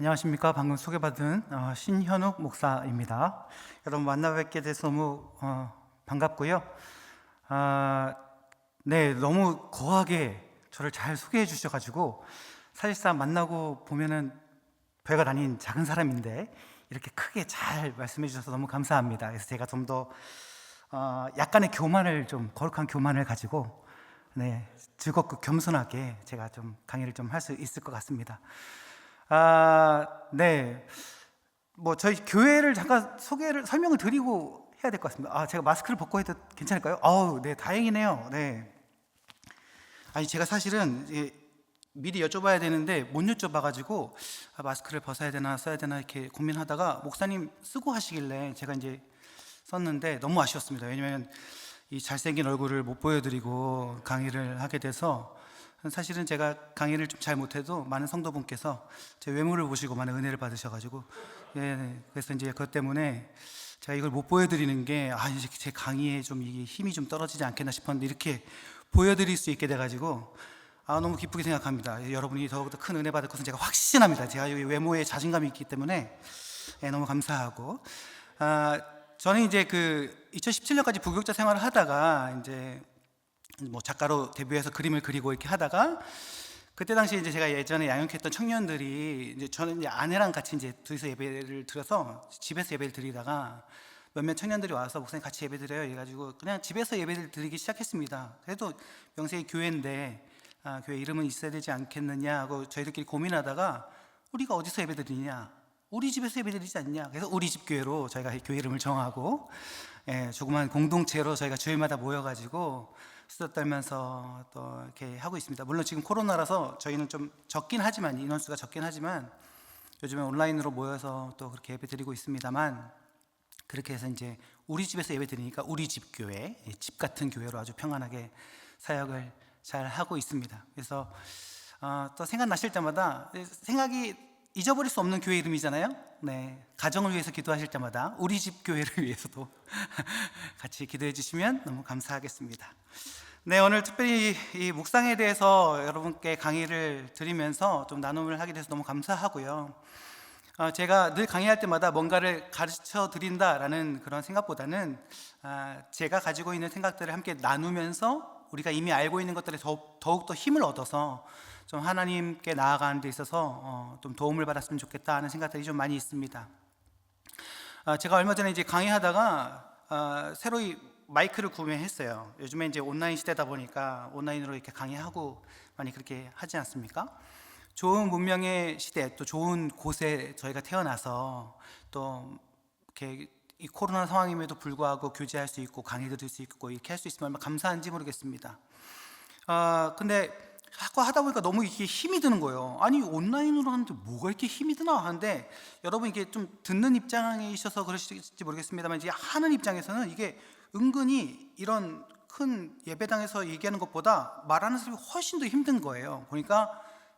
안녕하십니까. 방금 소개받은 신현욱 목사입니다. 여러분 만나 뵙게 돼서 너무 반갑고요. 네, 너무 거하게 저를 잘 소개해 주셔가지고 사실상 만나고 보면은 별것 아닌 작은 사람인데 이렇게 크게 잘 말씀해 주셔서 너무 감사합니다. 그래서 제가 좀 더 약간의 거룩한 교만을 가지고 즐겁고 겸손하게 제가 좀 강의를 좀 할 수 있을 것 같습니다. 네. 저희 교회를 잠깐 설명을 드리고 해야 될 것 같습니다. 제가 마스크를 벗고 해도 괜찮을까요? 네, 다행이네요. 네. 제가 사실은 미리 여쭤봐야 되는데 못 여쭤봐가지고 마스크를 벗어야 되나 써야 되나 이렇게 고민하다가 목사님 쓰고 하시길래 제가 이제 썼는데 너무 아쉬웠습니다. 왜냐면 이 잘생긴 얼굴을 못 보여드리고 강의를 하게 돼서 사실은 제가 강의를 좀 잘 못해도 많은 성도분께서 제 외모를 보시고 많은 은혜를 받으셔가지고 그래서 이제 그것 때문에 제가 이걸 못 보여드리는 게 이제 제 강의에 좀 이게 힘이 좀 떨어지지 않겠나 싶었는데 이렇게 보여드릴 수 있게 돼가지고 너무 기쁘게 생각합니다. 여러분이 더욱더 큰 은혜 받을 것은 제가 확신합니다. 제가 여기 외모에 자신감이 있기 때문에 너무 감사하고 저는 이제 2017년까지 부교육자 생활을 하다가 이제 작가로 데뷔해서 그림을 그리고 이렇게 하다가 그때 당시 이제 제가 예전에 양육했던 청년들이 이제 저는 이제 아내랑 같이 이제 둘이서 예배를 드려서 집에서 예배를 드리다가 몇몇 청년들이 와서 목사님 같이 예배 드려요 해가지고 그냥 집에서 예배를 드리기 시작했습니다. 그래도 명색이 교회인데 교회 이름은 있어야 되지 않겠느냐 하고 저희들끼리 고민하다가 우리가 어디서 예배 드리냐, 우리 집에서 예배 드리지 않냐. 그래서 우리 집 교회로 저희가 교회 이름을 정하고 조그만 공동체로 저희가 주일마다 모여가지고 수다 떨면서 또 이렇게 하고 있습니다. 물론 지금 코로나라서 저희는 좀 적긴 하지만 인원수가 적긴 하지만 요즘에 온라인으로 모여서 또 그렇게 예배 드리고 있습니다만 그렇게 해서 이제 우리 집에서 예배 드리니까 우리 집 교회, 집 같은 교회로 아주 평안하게 사역을 잘 하고 있습니다. 그래서 또 생각나실 때마다 생각이 잊어버릴 수 없는 교회 이름이잖아요. 네, 가정을 위해서 기도하실 때마다 우리 집 교회를 위해서도 같이 기도해 주시면 너무 감사하겠습니다. 네, 오늘 특별히 이 묵상에 대해서 여러분께 강의를 드리면서 좀 나눔을 하게 돼서 너무 감사하고요. 제가 늘 강의할 때마다 뭔가를 가르쳐 드린다라는 그런 생각보다는 제가 가지고 있는 생각들을 함께 나누면서 우리가 이미 알고 있는 것들에 더욱더 힘을 얻어서 좀 하나님께 나아가는 데 있어서 좀 도움을 받았으면 좋겠다 하는 생각들이 좀 많이 있습니다. 제가 얼마 전에 이제 강의하다가 새로이 마이크를 구매했어요. 요즘에 이제 온라인 시대다 보니까 온라인으로 이렇게 강의하고 많이 그렇게 하지 않습니까? 좋은 문명의 시대, 또 좋은 곳에 저희가 태어나서 또 이렇게 이 코로나 상황임에도 불구하고 교제할 수 있고 강의 들을 수 있고 이렇게 할 수 있으면 얼마나 감사한지 모르겠습니다. 근데 자꾸 하다 보니까 너무 이게 힘이 드는 거예요. 아니 온라인으로 하는데 뭐가 이렇게 힘이 드나 하는데 여러분 이게 좀 듣는 입장이셔서 그러실지 모르겠습니다만 이제 하는 입장에서는 이게 은근히 이런 큰 예배당에서 얘기하는 것보다 말하는 사람이 훨씬 더 힘든 거예요. 그러니까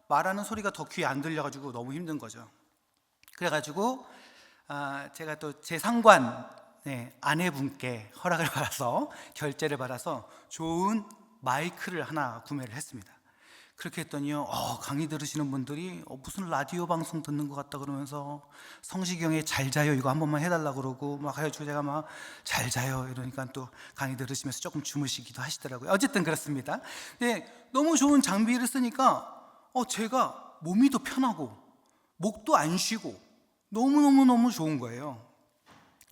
말하는 소리가 더 귀에 안 들려가지고 너무 힘든 거죠. 그래가지고 제가 또 제 상관 아내분께 허락을 받아서 결제를 받아서 좋은 마이크를 하나 구매를 했습니다. 그렇게 했더니요 강의 들으시는 분들이 무슨 라디오 방송 듣는 것 같다 그러면서 성시경의 잘 자요 이거 한 번만 해달라고 그러고 막 해가지고 제가 막 잘 자요 이러니까 또 강의 들으시면서 조금 주무시기도 하시더라고요. 어쨌든 그렇습니다. 너무 좋은 장비를 쓰니까 제가 몸이 더 편하고 목도 안 쉬고 너무너무 좋은 거예요.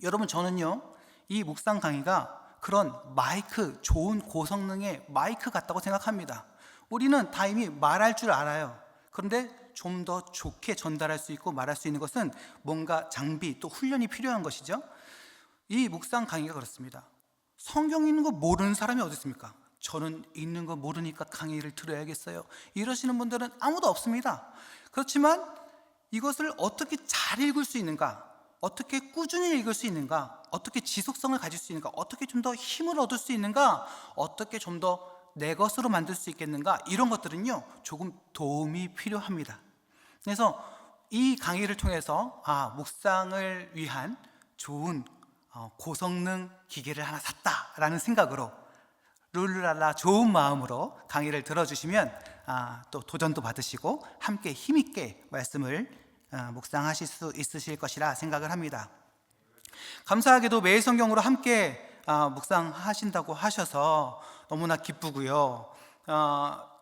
여러분 저는요 이 묵상 강의가 그런 마이크, 좋은 고성능의 마이크 같다고 생각합니다. 우리는 다 이미 말할 줄 알아요. 그런데 좀 더 좋게 전달할 수 있고 말할 수 있는 것은 뭔가 장비 또 훈련이 필요한 것이죠. 이 묵상 강의가 그렇습니다. 성경 있는 거 모르는 사람이 어디 있습니까? 저는 읽는 거 모르니까 강의를 들어야겠어요 이러시는 분들은 아무도 없습니다. 그렇지만 이것을 어떻게 잘 읽을 수 있는가, 어떻게 꾸준히 읽을 수 있는가, 어떻게 지속성을 가질 수 있는가, 어떻게 좀 더 힘을 얻을 수 있는가, 어떻게 좀 더 내 것으로 만들 수 있겠는가, 이런 것들은요 조금 도움이 필요합니다. 그래서 이 강의를 통해서 묵상을 위한 좋은 고성능 기계를 하나 샀다라는 생각으로 룰루랄라 좋은 마음으로 강의를 들어주시면 또 도전도 받으시고 함께 힘있게 말씀을 묵상하실 수 있으실 것이라 생각을 합니다. 감사하게도 매일 성경으로 함께 묵상하신다고 하셔서 너무나 기쁘고요.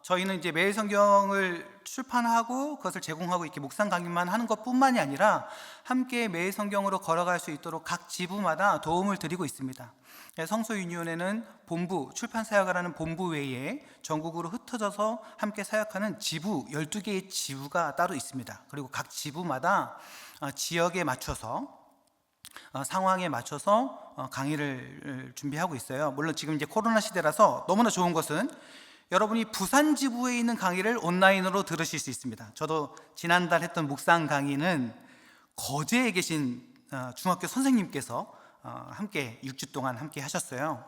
저희는 이제 매일 성경을 출판하고 그것을 제공하고 이렇게 묵상 강의만 하는 것뿐만이 아니라 함께 매일 성경으로 걸어갈 수 있도록 각 지부마다 도움을 드리고 있습니다. 성소유니온에는 본부, 출판 사역을 하는 본부 외에 전국으로 흩어져서 함께 사역하는 지부 12개의 지부가 따로 있습니다. 그리고 각 지부마다 지역에 맞춰서 상황에 맞춰서 강의를 준비하고 있어요. 물론 지금 이제 코로나 시대라서 너무나 좋은 것은 여러분이 부산 지부에 있는 강의를 온라인으로 들으실 수 있습니다. 저도 지난달 했던 묵상 강의는 거제에 계신 중학교 선생님께서 함께 6주 동안 함께 하셨어요.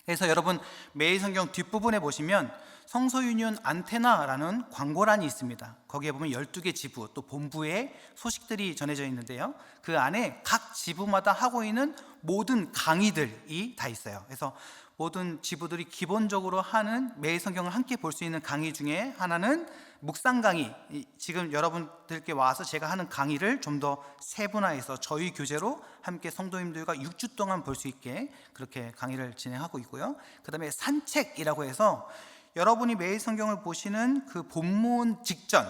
그래서 여러분 매일 성경 뒷부분에 보시면 성소유니온 안테나라는 광고란이 있습니다. 거기에 보면 12개 지부 또 본부의 소식들이 전해져 있는데요. 그 안에 각 지부마다 하고 있는 모든 강의들이 다 있어요. 그래서 모든 지부들이 기본적으로 하는 매일 성경을 함께 볼 수 있는 강의 중에 하나는 묵상 강의. 지금 여러분들께 와서 제가 하는 강의를 좀 더 세분화해서 저희 교재로 함께 성도님들과 6주 동안 볼 수 있게 그렇게 강의를 진행하고 있고요. 그 다음에 산책이라고 해서 여러분이 매일 성경을 보시는 그 본문 직전,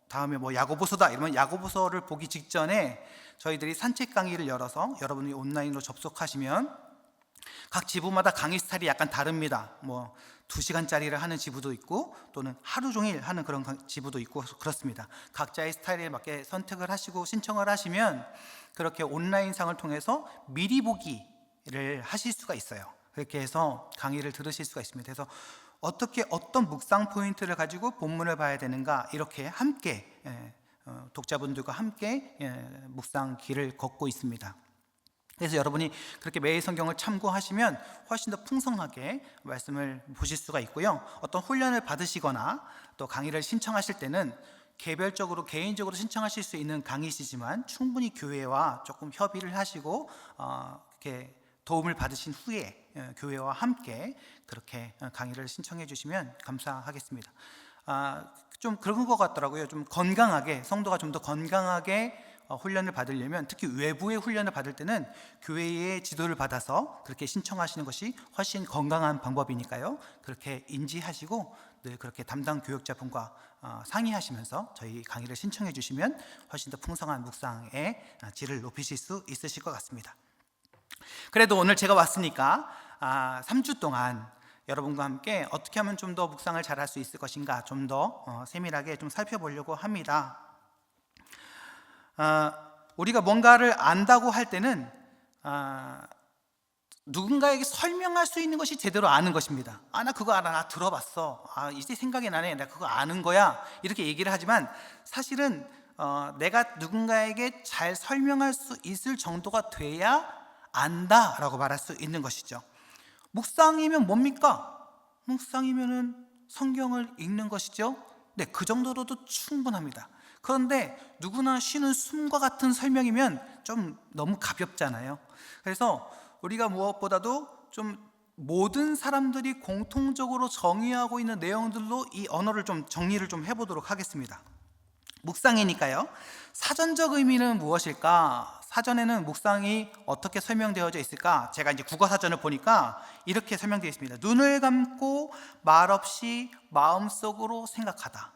다음에 야고보서다 이러면 야고보서를 보기 직전에 저희들이 산책 강의를 열어서 여러분이 온라인으로 접속하시면 각 지부마다 강의 스타일이 약간 다릅니다. 2시간짜리를 하는 지부도 있고 또는 하루 종일 하는 그런 지부도 있고 그렇습니다. 각자의 스타일에 맞게 선택을 하시고 신청을 하시면 그렇게 온라인상을 통해서 미리 보기를 하실 수가 있어요. 그렇게 해서 강의를 들으실 수가 있습니다. 그래서 어떻게 어떤 묵상 포인트를 가지고 본문을 봐야 되는가 이렇게 함께 독자분들과 함께 묵상 길을 걷고 있습니다. 그래서 여러분이 그렇게 매일 성경을 참고하시면 훨씬 더 풍성하게 말씀을 보실 수가 있고요. 어떤 훈련을 받으시거나 또 강의를 신청하실 때는 개별적으로 개인적으로 신청하실 수 있는 강의시지만 충분히 교회와 조금 협의를 하시고 이렇게 도움을 받으신 후에 교회와 함께 그렇게 강의를 신청해 주시면 감사하겠습니다. 좀 그런 것 같더라고요. 좀 건강하게 성도가 좀 더 건강하게 훈련을 받으려면 특히 외부의 훈련을 받을 때는 교회의 지도를 받아서 그렇게 신청하시는 것이 훨씬 건강한 방법이니까요. 그렇게 인지하시고 늘 그렇게 담당 교역자분과 상의하시면서 저희 강의를 신청해 주시면 훨씬 더 풍성한 묵상의 질을 높이실 수 있으실 것 같습니다. 그래도 오늘 제가 왔으니까 3주 동안 여러분과 함께 어떻게 하면 좀 더 묵상을 잘 할 수 있을 것인가 좀 더 세밀하게 좀 살펴보려고 합니다. 우리가 뭔가를 안다고 할 때는 누군가에게 설명할 수 있는 것이 제대로 아는 것입니다. 나 그거 알아, 나 들어봤어, 이제 생각이 나네, 나 그거 아는 거야 이렇게 얘기를 하지만 사실은 내가 누군가에게 잘 설명할 수 있을 정도가 돼야 안다라고 말할 수 있는 것이죠. 묵상이면 뭡니까? 묵상이면은 성경을 읽는 것이죠. 네, 그 정도로도 충분합니다. 그런데 누구나 쉬는 숨과 같은 설명이면 좀 너무 가볍잖아요. 그래서 우리가 무엇보다도 좀 모든 사람들이 공통적으로 정의하고 있는 내용들로 이 언어를 좀 정리를 좀 해보도록 하겠습니다. 묵상이니까요. 사전적 의미는 무엇일까? 사전에는 묵상이 어떻게 설명되어져 있을까? 제가 이제 국어사전을 보니까 이렇게 설명되어 있습니다. 눈을 감고 말없이 마음속으로 생각하다.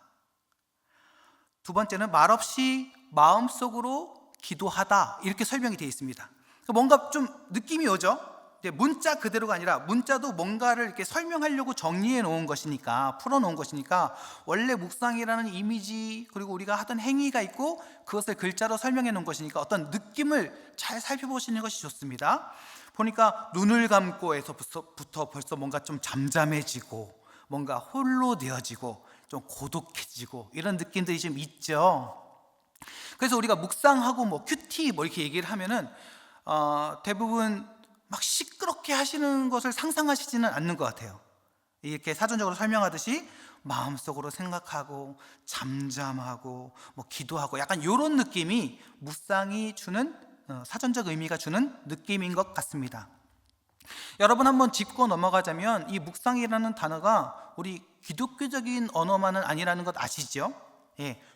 두 번째는 말없이 마음속으로 기도하다. 이렇게 설명이 되어 있습니다. 뭔가 좀 느낌이 오죠? 문자 그대로가 아니라 문자도 뭔가를 이렇게 설명하려고 정리해 놓은 것이니까, 풀어 놓은 것이니까 원래 묵상이라는 이미지 그리고 우리가 하던 행위가 있고 그것을 글자로 설명해 놓은 것이니까 어떤 느낌을 잘 살펴보시는 것이 좋습니다. 보니까 눈을 감고에서부터 벌써 뭔가 좀 잠잠해지고 뭔가 홀로 되어지고 좀 고독해지고 이런 느낌들이 좀 있죠. 그래서 우리가 묵상하고 큐티 이렇게 얘기를 하면은 대부분 막 시끄럽게 하시는 것을 상상하시지는 않는 것 같아요. 이렇게 사전적으로 설명하듯이 마음속으로 생각하고 잠잠하고 기도하고 약간 이런 느낌이 묵상이 주는 사전적 의미가 주는 느낌인 것 같습니다. 여러분 한번 짚고 넘어가자면 이 묵상이라는 단어가 우리 기독교적인 언어만은 아니라는 것 아시죠?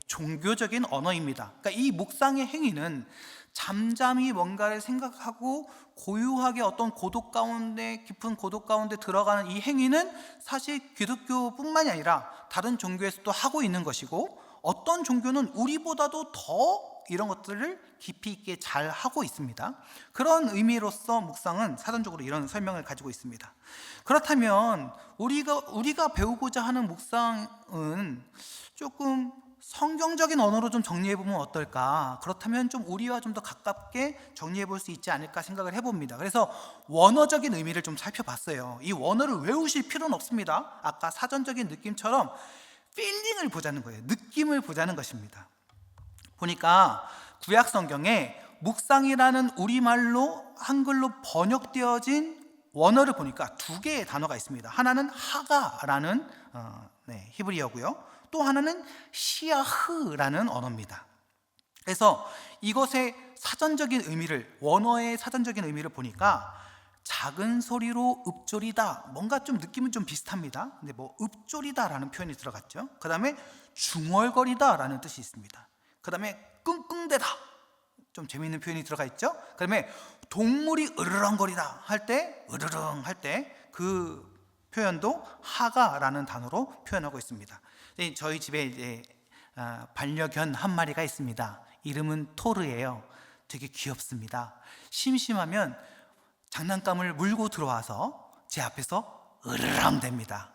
종교적인 언어입니다. 그러니까 이 묵상의 행위는 잠잠히 뭔가를 생각하고 고요하게 어떤 고독 가운데, 깊은 고독 가운데 들어가는 이 행위는 사실 기독교뿐만이 아니라 다른 종교에서도 하고 있는 것이고, 어떤 종교는 우리보다도 더 이런 것들을 깊이 있게 잘 하고 있습니다. 그런 의미로서 묵상은 사전적으로 이런 설명을 가지고 있습니다. 그렇다면 우리가 배우고자 하는 묵상은 조금 성경적인 언어로 좀 정리해 보면 어떨까? 그렇다면 좀 우리와 좀 더 가깝게 정리해 볼 수 있지 않을까 생각을 해봅니다. 그래서 원어적인 의미를 좀 살펴봤어요. 이 원어를 외우실 필요는 없습니다. 아까 사전적인 느낌처럼 필링을 보자는 거예요. 느낌을 보자는 것입니다. 보니까 구약 성경에 묵상이라는 우리말로 한글로 번역되어진 원어를 보니까 두 개의 단어가 있습니다. 하나는 하가라는 히브리어고요. 또 하나는 시야흐라는 언어입니다. 그래서 이것의 사전적인 의미를, 원어의 사전적인 의미를 보니까 작은 소리로 읊조리다, 뭔가 좀 느낌은 좀 비슷합니다. 근데 읊조리다라는 표현이 들어갔죠. 그 다음에 중얼거리다라는 뜻이 있습니다. 그 다음에 끙끙대다, 좀 재미있는 표현이 들어가 있죠. 그 다음에 동물이 으르렁거리다 할 때, 으르릉 할 때 그 표현도 하가라는 단어로 표현하고 있습니다. 저희 집에 이제 반려견 한 마리가 있습니다. 이름은 토르예요. 되게 귀엽습니다. 심심하면 장난감을 물고 들어와서 제 앞에서 으르렁댑니다.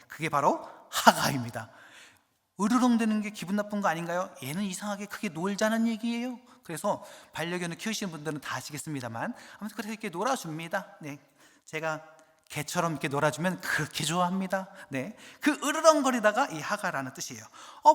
그게 바로 하가입니다. 으르렁대는 게 기분 나쁜 거 아닌가요? 얘는 이상하게 크게 놀자는 얘기예요. 그래서 반려견을 키우시는 분들은 다 아시겠습니다만, 아무튼 그렇게 이렇게 놀아줍니다. 제가 개처럼 이렇게 놀아주면 그렇게 좋아합니다. 그 으르렁거리다가 이 하가라는 뜻이에요.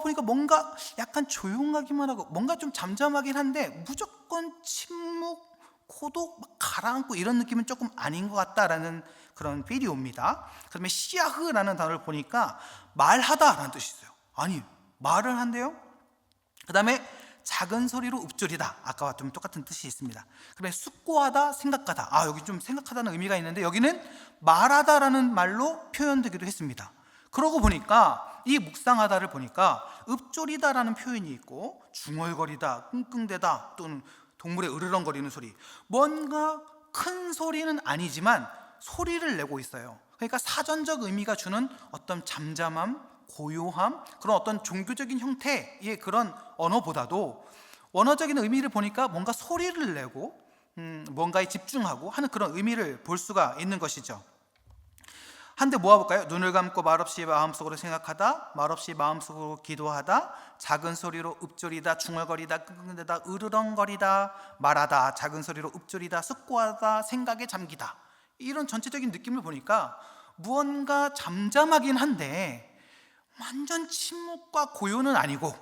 보니까 뭔가 약간 조용하기만 하고 뭔가 좀 잠잠하긴 한데 무조건 침묵, 고독, 막 가라앉고 이런 느낌은 조금 아닌 것 같다라는 그런 필이 옵니다. 그다음에 시야흐라는 단어를 보니까 말하다라는 뜻이 있어요. 아니, 말을 한대요. 그 다음에 작은 소리로 읊조리다, 아까와 좀 똑같은 뜻이 있습니다. 그다음에 숙고하다, 생각하다. 여기 좀 생각하다는 의미가 있는데 여기는 말하다라는 말로 표현되기도 했습니다. 그러고 보니까 이 묵상하다를 보니까 읊조리다라는 표현이 있고, 중얼거리다, 끙끙대다, 또는 동물의 으르렁거리는 소리, 뭔가 큰 소리는 아니지만 소리를 내고 있어요. 그러니까 사전적 의미가 주는 어떤 잠잠함, 고요함, 그런 어떤 종교적인 형태의 그런 언어보다도 원어적인 의미를 보니까 뭔가 소리를 내고 뭔가에 집중하고 하는 그런 의미를 볼 수가 있는 것이죠. 한데 모아볼까요? 눈을 감고 말없이 마음속으로 생각하다, 말없이 마음속으로 기도하다, 작은 소리로 읊조리다, 중얼거리다, 끙끙대다, 으르렁거리다, 말하다, 작은 소리로 읊조리다, 숙고하다, 생각에 잠기다. 이런 전체적인 느낌을 보니까 무언가 잠잠하긴 한데 완전 침묵과 고요는 아니고,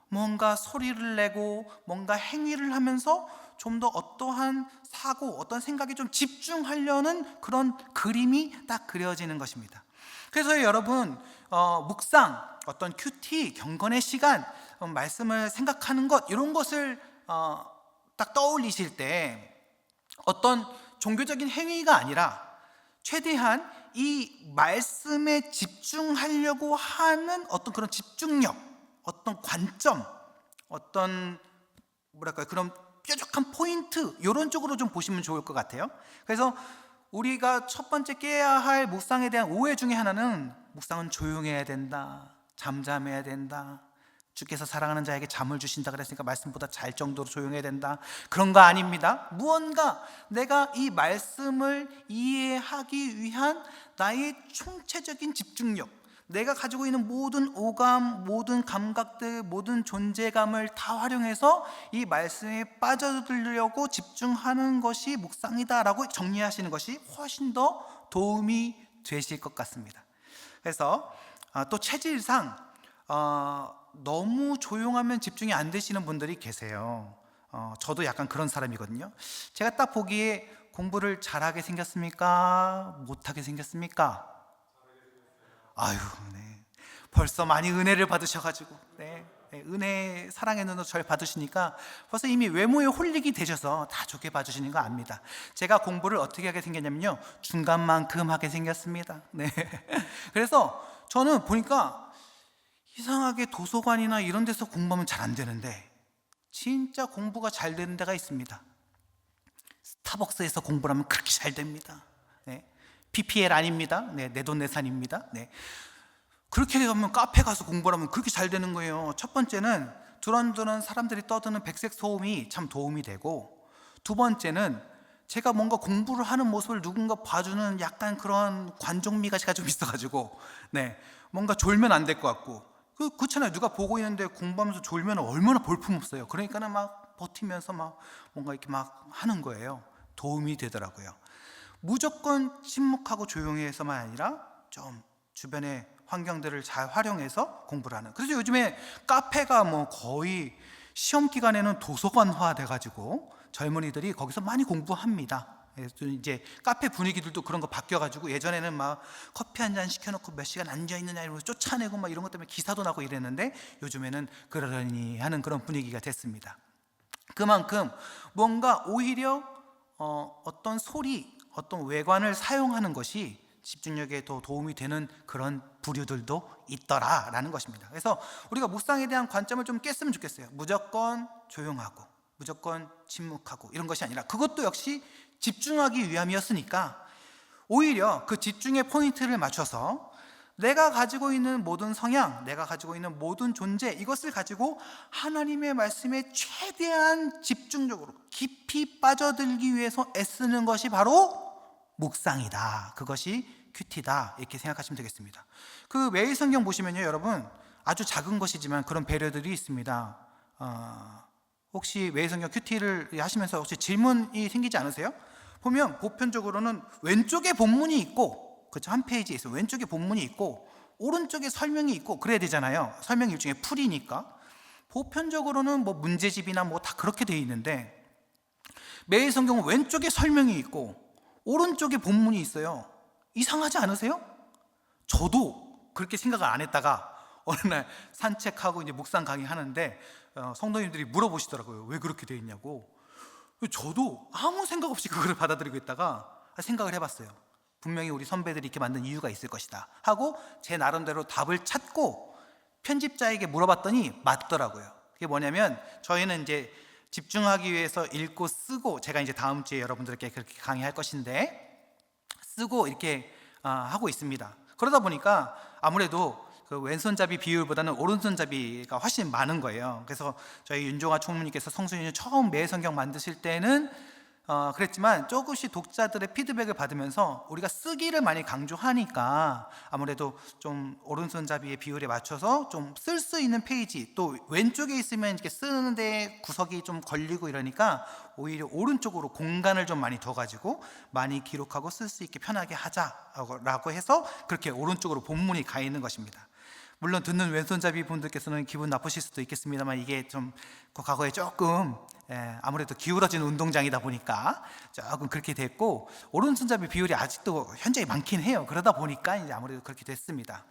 뭔가 소리를 내고 뭔가 행위를 하면서 좀 더 어떠한 사고, 어떤 생각에 좀 집중하려는 그런 그림이 딱 그려지는 것입니다. 그래서 여러분, 묵상, 어떤 큐티, 경건의 시간, 말씀을 생각하는 것, 이런 것을 딱 떠올리실 때 어떤 종교적인 행위가 아니라 최대한 이 말씀에 집중하려고 하는 어떤 그런 집중력, 어떤 관점, 어떤 그런 뾰족한 포인트, 이런 쪽으로 좀 보시면 좋을 것 같아요. 그래서 우리가 첫 번째 깨야 할 묵상에 대한 오해 중에 하나는, 묵상은 조용해야 된다, 잠잠해야 된다, 주께서 사랑하는 자에게 잠을 주신다 그랬으니까 말씀보다 잘 정도로 조용해야 된다, 그런 거 아닙니다. 무언가 내가 이 말씀을 이해하기 위한 나의 총체적인 집중력, 내가 가지고 있는 모든 오감, 모든 감각들, 모든 존재감을 다 활용해서 이 말씀에 빠져들려고 집중하는 것이 묵상이다라고 정리하시는 것이 훨씬 더 도움이 되실 것 같습니다. 그래서 또 체질상 너무 조용하면 집중이 안 되시는 분들이 계세요. 저도 약간 그런 사람이거든요. 제가 딱 보기에 공부를 잘하게 생겼습니까? 못하게 생겼습니까? 벌써 많이 은혜를 받으셔가지고 은혜, 사랑의 눈으로 절 봐주시니까 벌써 이미 외모에 홀릭이 되셔서 다 좋게 봐주시는 거 압니다. 제가 공부를 어떻게 하게 생겼냐면요, 중간만큼 하게 생겼습니다. 그래서 저는 보니까 이상하게 도서관이나 이런 데서 공부하면 잘 안 되는데 진짜 공부가 잘 되는 데가 있습니다. 스타벅스에서 공부를 하면 그렇게 잘 됩니다. 네. PPL 아닙니다. 네, 내돈내산입니다. 네. 그렇게 가면 카페 가서 공부를 하면 그렇게 잘 되는 거예요. 첫 번째는 두런두런 사람들이 떠드는 백색 소음이 참 도움이 되고, 두 번째는 제가 뭔가 공부를 하는 모습을 누군가 봐주는 약간 그런 관종미가 제가 좀 있어가지고, 네, 뭔가 졸면 안 될 것 같고, 그렇잖아요. 누가 보고 있는데 공부하면서 졸면 얼마나 볼품없어요. 그러니까는 막 버티면서 막 뭔가 이렇게 막 하는 거예요. 도움이 되더라고요. 무조건 침묵하고 조용히 해서만 아니라 좀 주변의 환경들을 잘 활용해서 공부를 하는. 그래서 요즘에 카페가 뭐 거의 시험 기간에는 도서관화 돼가지고 젊은이들이 거기서 많이 공부합니다. 그래서 이제 카페 분위기들도 그런 거 바뀌어가지고, 예전에는 막 커피 한 잔 시켜놓고 몇 시간 앉아 있느냐 이러면서 쫓아내고 막 이런 것 때문에 기사도 나고 이랬는데, 요즘에는 그러려니 하는 그런 분위기가 됐습니다. 그만큼 뭔가 오히려 어떤 소리, 어떤 외관을 사용하는 것이 집중력에 더 도움이 되는 그런 부류들도 있더라라는 것입니다. 그래서 우리가 묵상에 대한 관점을 좀 깼으면 좋겠어요. 무조건 조용하고 무조건 침묵하고 이런 것이 아니라, 그것도 역시 집중하기 위함이었으니까 오히려 그 집중의 포인트를 맞춰서 내가 가지고 있는 모든 성향, 내가 가지고 있는 모든 존재, 이것을 가지고 하나님의 말씀에 최대한 집중적으로 깊이 빠져들기 위해서 애쓰는 것이 바로 묵상이다. 그것이 큐티다. 이렇게 생각하시면 되겠습니다. 그 매일 성경 보시면요, 여러분, 아주 작은 것이지만 그런 배려들이 있습니다. 혹시 매일 성경 큐티를 하시면서 혹시 질문이 생기지 않으세요? 보면 보편적으로는 왼쪽에 본문이 있고, 그렇죠, 한 페이지에 있어요. 왼쪽에 본문이 있고 오른쪽에 설명이 있고 그래야 되잖아요. 설명이 일종의 풀이니까. 보편적으로는 뭐 문제집이나 뭐 다 그렇게 돼 있는데, 매일 성경은 왼쪽에 설명이 있고 오른쪽에 본문이 있어요. 이상하지 않으세요? 저도 그렇게 생각을 안 했다가 어느 날 산책하고 이제 묵상 강의 하는데 성도님들이 물어보시더라고요. 왜 그렇게 돼 있냐고. 저도 아무 생각 없이 그거를 받아들이고 있다가 생각을 해봤어요. 분명히 우리 선배들이 이렇게 만든 이유가 있을 것이다 하고 제 나름대로 답을 찾고 편집자에게 물어봤더니 맞더라고요. 그게 뭐냐면, 저희는 이제 집중하기 위해서 읽고 쓰고, 제가 이제 다음 주에 여러분들께 그렇게 강의할 것인데 쓰고 이렇게 하고 있습니다. 그러다 보니까 아무래도 그 왼손잡이 비율보다는 오른손잡이가 훨씬 많은 거예요. 그래서 저희 윤종아 총무님께서 성수윤이 처음 매일 성경 만드실 때는 그랬지만 조금씩 독자들의 피드백을 받으면서 우리가 쓰기를 많이 강조하니까 아무래도 좀 오른손잡이의 비율에 맞춰서 좀 쓸 수 있는 페이지, 또 왼쪽에 있으면 이렇게 쓰는데 구석이 좀 걸리고 이러니까 오히려 오른쪽으로 공간을 좀 많이 둬가지고 많이 기록하고 쓸 수 있게 편하게 하자라고 해서 그렇게 오른쪽으로 본문이 가 있는 것입니다. 물론 듣는 왼손잡이 분들께서는 기분 나쁘실 수도 있겠습니다만, 이게 좀 과거에 조금 아무래도 기울어진 운동장이다 보니까 조금 그렇게 됐고, 오른손잡이 비율이 아직도 현저히 많긴 해요. 그러다 보니까 이제 아무래도 그렇게 됐습니다.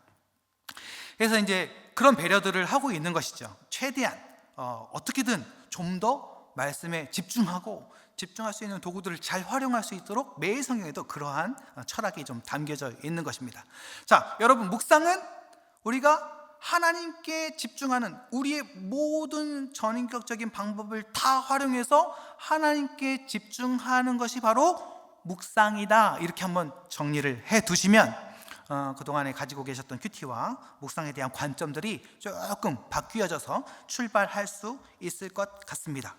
그래서 이제 그런 배려들을 하고 있는 것이죠. 최대한 어떻게든 좀 더 말씀에 집중할 수 있는 도구들을 잘 활용할 수 있도록 매일 성경에도 그러한 철학이 좀 담겨져 있는 것입니다. 자, 여러분, 묵상은 우리가 하나님께 집중하는 우리의 모든 전인격적인 방법을 다 활용해서 하나님께 집중하는 것이 바로 묵상이다. 이렇게 한번 정리를 해 두시면 그동안에 가지고 계셨던 큐티와 묵상에 대한 관점들이 조금 바뀌어져서 출발할 수 있을 것 같습니다.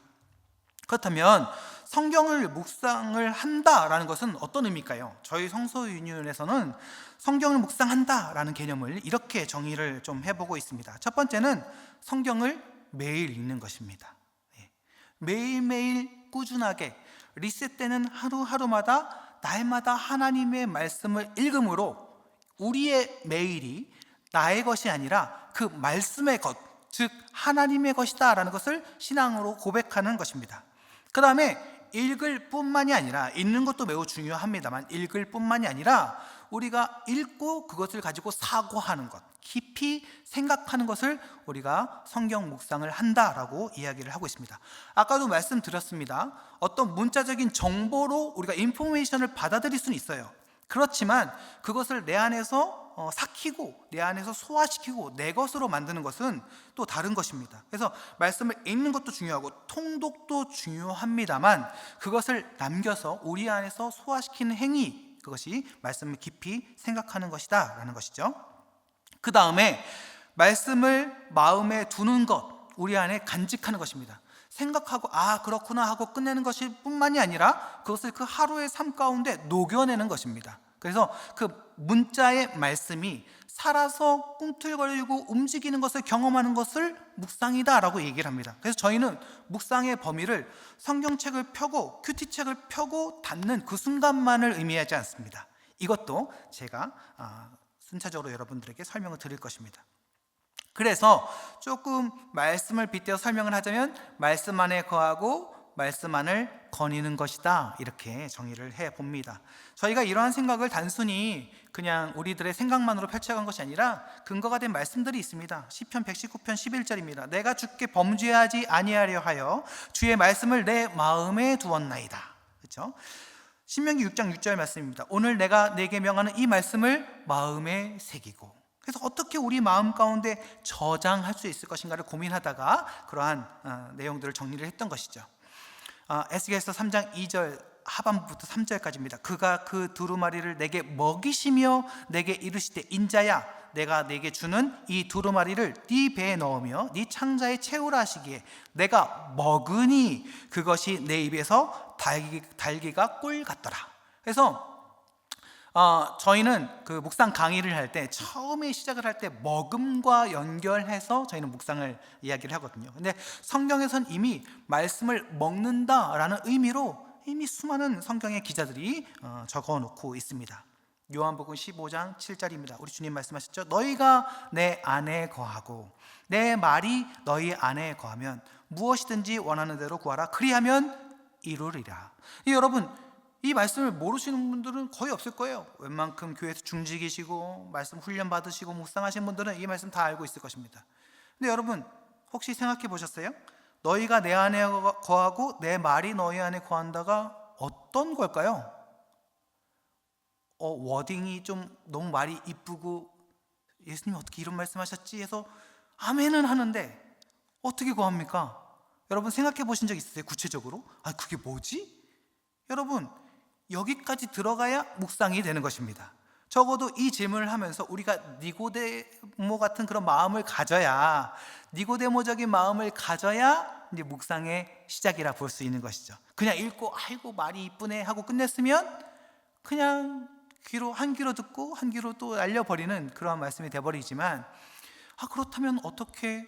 그렇다면 성경을 묵상을 한다라는 것은 어떤 의미일까요? 저희 성서윤율에서는 성경을 묵상한다라는 개념을 이렇게 정의를 좀 해보고 있습니다. 첫 번째는 성경을 매일 읽는 것입니다. 매일매일 꾸준하게 리셋되는 하루하루마다 날마다 하나님의 말씀을 읽음으로 우리의 매일이 나의 것이 아니라 그 말씀의 것, 즉 하나님의 것이다 라는 것을 신앙으로 고백하는 것입니다. 그 다음에 읽을 뿐만이 아니라, 읽는 것도 매우 중요합니다만 읽을 뿐만이 아니라 우리가 읽고 그것을 가지고 사고하는 것, 깊이 생각하는 것을 우리가 성경 묵상을 한다라고 이야기를 하고 있습니다. 아까도 말씀드렸습니다. 어떤 문자적인 정보로 우리가 인포메이션을 받아들일 수는 있어요. 그렇지만 그것을 내 안에서 삭히고 내 안에서 소화시키고 내 것으로 만드는 것은 또 다른 것입니다. 그래서 말씀을 읽는 것도 중요하고 통독도 중요합니다만 그것을 남겨서 우리 안에서 소화시키는 행위, 그것이 말씀을 깊이 생각하는 것이다 라는 것이죠. 그 다음에 말씀을 마음에 두는 것, 우리 안에 간직하는 것입니다. 생각하고 그렇구나 하고 끝내는 것이 뿐만이 아니라 그것을 그 하루의 삶 가운데 녹여내는 것입니다. 그래서 그 문자의 말씀이 살아서 꿈틀거리고 움직이는 것을 경험하는 것을 묵상이다라고 얘기를 합니다. 그래서 저희는 묵상의 범위를 성경책을 펴고 큐티책을 펴고 닫는 그 순간만을 의미하지 않습니다. 이것도 제가 순차적으로 여러분들에게 설명을 드릴 것입니다. 그래서 조금 말씀을 빗대어 설명을 하자면 말씀 안에 거하고 말씀 안을 거니는 것이다, 이렇게 정의를 해봅니다. 저희가 이러한 생각을 단순히 그냥 우리들의 생각만으로 펼쳐간 것이 아니라 근거가 된 말씀들이 있습니다. 시편 119편 11절입니다. 내가 주께 범죄하지 아니하려 하여 주의 말씀을 내 마음에 두었나이다. 그렇죠? 신명기 6장 6절 말씀입니다. 오늘 내가 내게 명하는 이 말씀을 마음에 새기고. 그래서 어떻게 우리 마음 가운데 저장할 수 있을 것인가를 고민하다가 그러한 내용들을 정리를 했던 것이죠. 에스겔서 3장 2절 하반부부터 3절까지입니다. 그가 그 두루마리를 내게 먹이시며 내게 이르시되 인자야 내가 내게 주는 이 두루마리를 네 배에 넣으며 네 창자에 채우라 하시기에 내가 먹으니 그것이 내 입에서 달기가 꿀 같더라. 그래서 저희는 그 묵상 강의를 할 때 처음에 시작을 할 때 먹음과 연결해서 저희는 묵상을 이야기를 하거든요. 근데 성경에선 이미 말씀을 먹는다라는 의미로 이미 수많은 성경의 기자들이 적어놓고 있습니다. 요한복음 15장 7절입니다. 우리 주님 말씀하셨죠. 너희가 내 안에 거하고 내 말이 너희 안에 거하면 무엇이든지 원하는 대로 구하라. 그리하면 이루리라. 여러분, 이 말씀을 모르시는 분들은 거의 없을 거예요. 웬만큼 교회에서 중직이시고 말씀 훈련 받으시고 묵상하신 분들은 이 말씀 다 알고 있을 것입니다. 근데 여러분, 혹시 생각해 보셨어요? 너희가 내 안에 거하고 내 말이 너희 안에 거한다가 어떤 걸까요? 워딩이 좀 너무 말이 이쁘고 예수님 어떻게 이런 말씀하셨지 해서 아멘은 하는데 어떻게 거합니까? 여러분 생각해 보신 적 있으세요? 구체적으로? 그게 뭐지? 여러분, 여기까지 들어가야 묵상이 되는 것입니다. 적어도 이 질문을 하면서 우리가 니고데모 같은 그런 마음을 가져야, 니고데모적인 마음을 가져야 이제 묵상의 시작이라 볼 수 있는 것이죠. 그냥 읽고 아이고 말이 이쁘네 하고 끝냈으면 그냥 한 귀로 듣고 한 귀로 또 날려버리는 그러한 말씀이 돼버리지만, 그렇다면 어떻게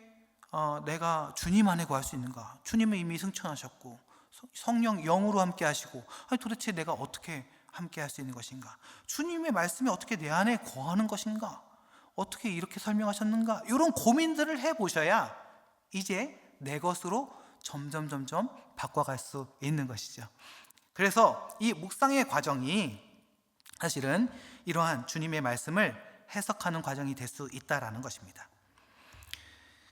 내가 주님 안에 거할 수 있는가? 주님은 이미 승천하셨고 성령 영으로 함께 하시고 도대체 내가 어떻게 함께 할 수 있는 것인가? 주님의 말씀이 어떻게 내 안에 거하는 것인가? 어떻게 이렇게 설명하셨는가? 이런 고민들을 해보셔야 이제 내 것으로 점점 바꿔갈 수 있는 것이죠. 그래서 이 묵상의 과정이 사실은 이러한 주님의 말씀을 해석하는 과정이 될 수 있다라는 것입니다.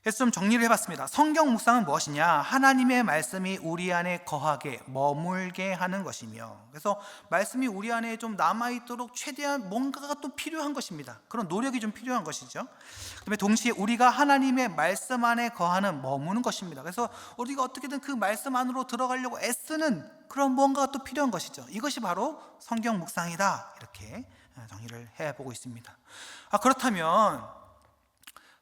그래서 좀 정리를 해봤습니다. 성경 묵상은 무엇이냐? 하나님의 말씀이 우리 안에 거하게 머물게 하는 것이며, 그래서 말씀이 우리 안에 좀 남아있도록 최대한 뭔가가 또 필요한 것입니다. 그런 노력이 좀 필요한 것이죠. 그다음에 동시에 우리가 하나님의 말씀 안에 거하는 머무는 것입니다. 그래서 우리가 어떻게든 그 말씀 안으로 들어가려고 애쓰는 그런 뭔가가 또 필요한 것이죠. 이것이 바로 성경 묵상이다, 이렇게 정의를 해보고 있습니다. 그렇다면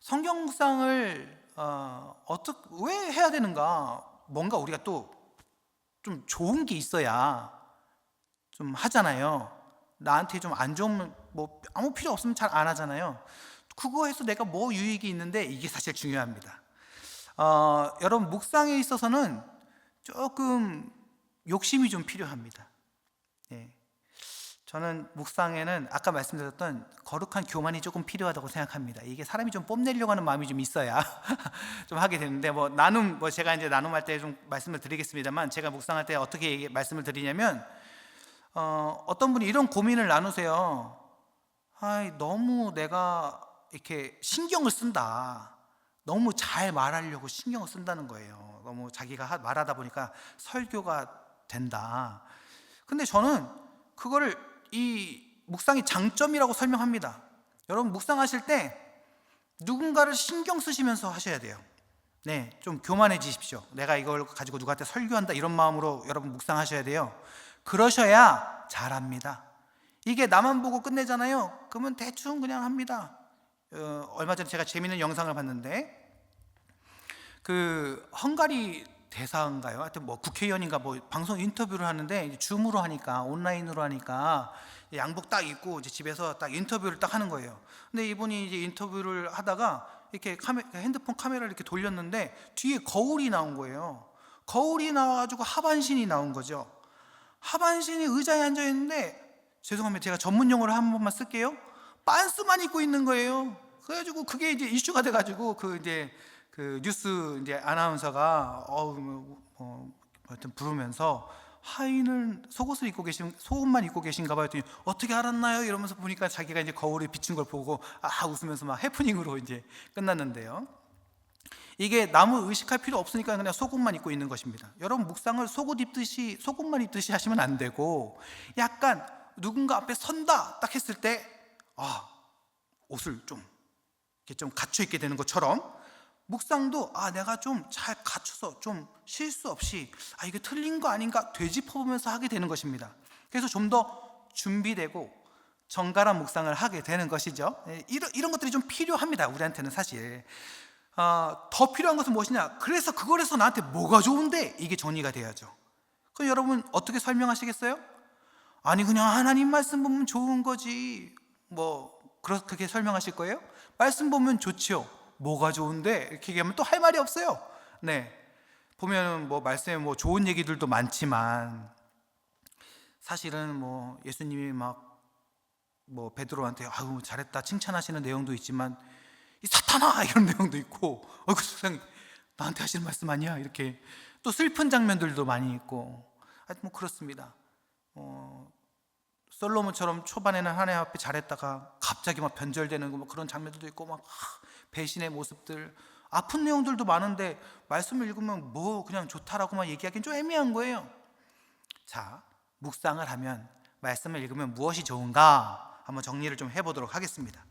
성경 묵상을 왜 해야 되는가? 뭔가 우리가 또 좀 좋은 게 있어야 좀 하잖아요. 나한테 좀 안 좋으면 뭐 아무 필요 없으면 잘 안 하잖아요. 그거 해서 내가 뭐 유익이 있는데, 이게 사실 중요합니다. 여러분, 묵상에 있어서는 조금 욕심이 좀 필요합니다. 저는 묵상에는 아까 말씀드렸던 거룩한 교만이 조금 필요하다고 생각합니다. 이게 사람이 좀 뽐내려고 하는 마음이 좀 있어야 좀 하게 되는데, 제가 이제 나눔할 때 좀 말씀을 드리겠습니다만, 제가 묵상할 때 어떻게 말씀을 드리냐면, 어떤 분이 이런 고민을 나누세요. 너무 내가 이렇게 신경을 쓴다. 너무 잘 말하려고 신경을 쓴다는 거예요. 너무 자기가 말하다 보니까 설교가 된다. 근데 저는 그거를 이 묵상의 장점이라고 설명합니다. 여러분 묵상하실 때 누군가를 신경 쓰시면서 하셔야 돼요. 네, 좀 교만해지십시오. 내가 이걸 가지고 누구한테 설교한다 이런 마음으로 여러분 묵상하셔야 돼요. 그러셔야 잘합니다. 이게 나만 보고 끝내잖아요. 그러면 대충 그냥 합니다. 얼마 전에 제가 재밌는 영상을 봤는데 그 헝가리 대사인가요? 하여튼 뭐 국회의원인가 뭐 방송 인터뷰를 하는데 이제 줌으로 하니까 온라인으로 하니까 양복 딱 입고 이제 집에서 딱 인터뷰를 딱 하는 거예요. 근데 이분이 이제 인터뷰를 하다가 이렇게 핸드폰 카메라를 이렇게 돌렸는데 뒤에 거울이 나온 거예요. 거울이 나와가지고 하반신이 나온 거죠. 하반신이 의자에 앉아 있는데 죄송합니다. 제가 전문 용어를 한 번만 쓸게요. 빤스만 입고 있는 거예요. 그래가지고 그게 이제 이슈가 돼가지고 그 이제 그 뉴스 이제 아나운서가 하여튼 부르면서 하의는 속옷을 입고 속옷만 입고 계신가 봐요. 어떻게 알았나요? 이러면서 보니까 자기가 이제 거울에 비친 걸 보고 웃으면서 막 해프닝으로 이제 끝났는데요. 이게 남을 의식할 필요 없으니까 그냥 속옷만 입고 있는 것입니다. 여러분 묵상을 속옷만 입듯이 하시면 안 되고 약간 누군가 앞에 선다 딱 했을 때 옷을 좀 이렇게 좀 갖춰 입게 되는 것처럼 묵상도 내가 좀 잘 갖춰서 좀 실수 없이 이게 틀린 거 아닌가 되짚어보면서 하게 되는 것입니다. 그래서 좀 더 준비되고 정갈한 묵상을 하게 되는 것이죠. 이런 것들이 좀 필요합니다. 우리한테는 사실 더 필요한 것은 무엇이냐? 그래서 그걸 해서 나한테 뭐가 좋은데 이게 정리가 돼야죠. 그럼 여러분 어떻게 설명하시겠어요? 아니 그냥 하나님 말씀 보면 좋은 거지 뭐 그렇게 설명하실 거예요? 말씀 보면 좋죠. 뭐가 좋은데 이렇게 얘기하면 또 할 말이 없어요. 네, 보면 뭐 말씀에 뭐 좋은 얘기들도 많지만 사실은 뭐 예수님이 막 뭐 베드로한테 아유 잘했다 칭찬하시는 내용도 있지만 이 사탄아 이런 내용도 있고 그 세상에 나한테 하시는 말씀 아니야 이렇게 또 슬픈 장면들도 많이 있고 하여튼 뭐 그렇습니다. 솔로몬처럼 초반에는 하나님 앞에 잘했다가 갑자기 막 변절되는 뭐 그런 장면들도 있고 막 배신의 모습들 아픈 내용들도 많은데 말씀을 읽으면 뭐 그냥 좋다라고만 얘기하기는 좀 애매한 거예요. 자, 묵상을 하면 말씀을 읽으면 무엇이 좋은가 한번 정리를 좀 해보도록 하겠습니다.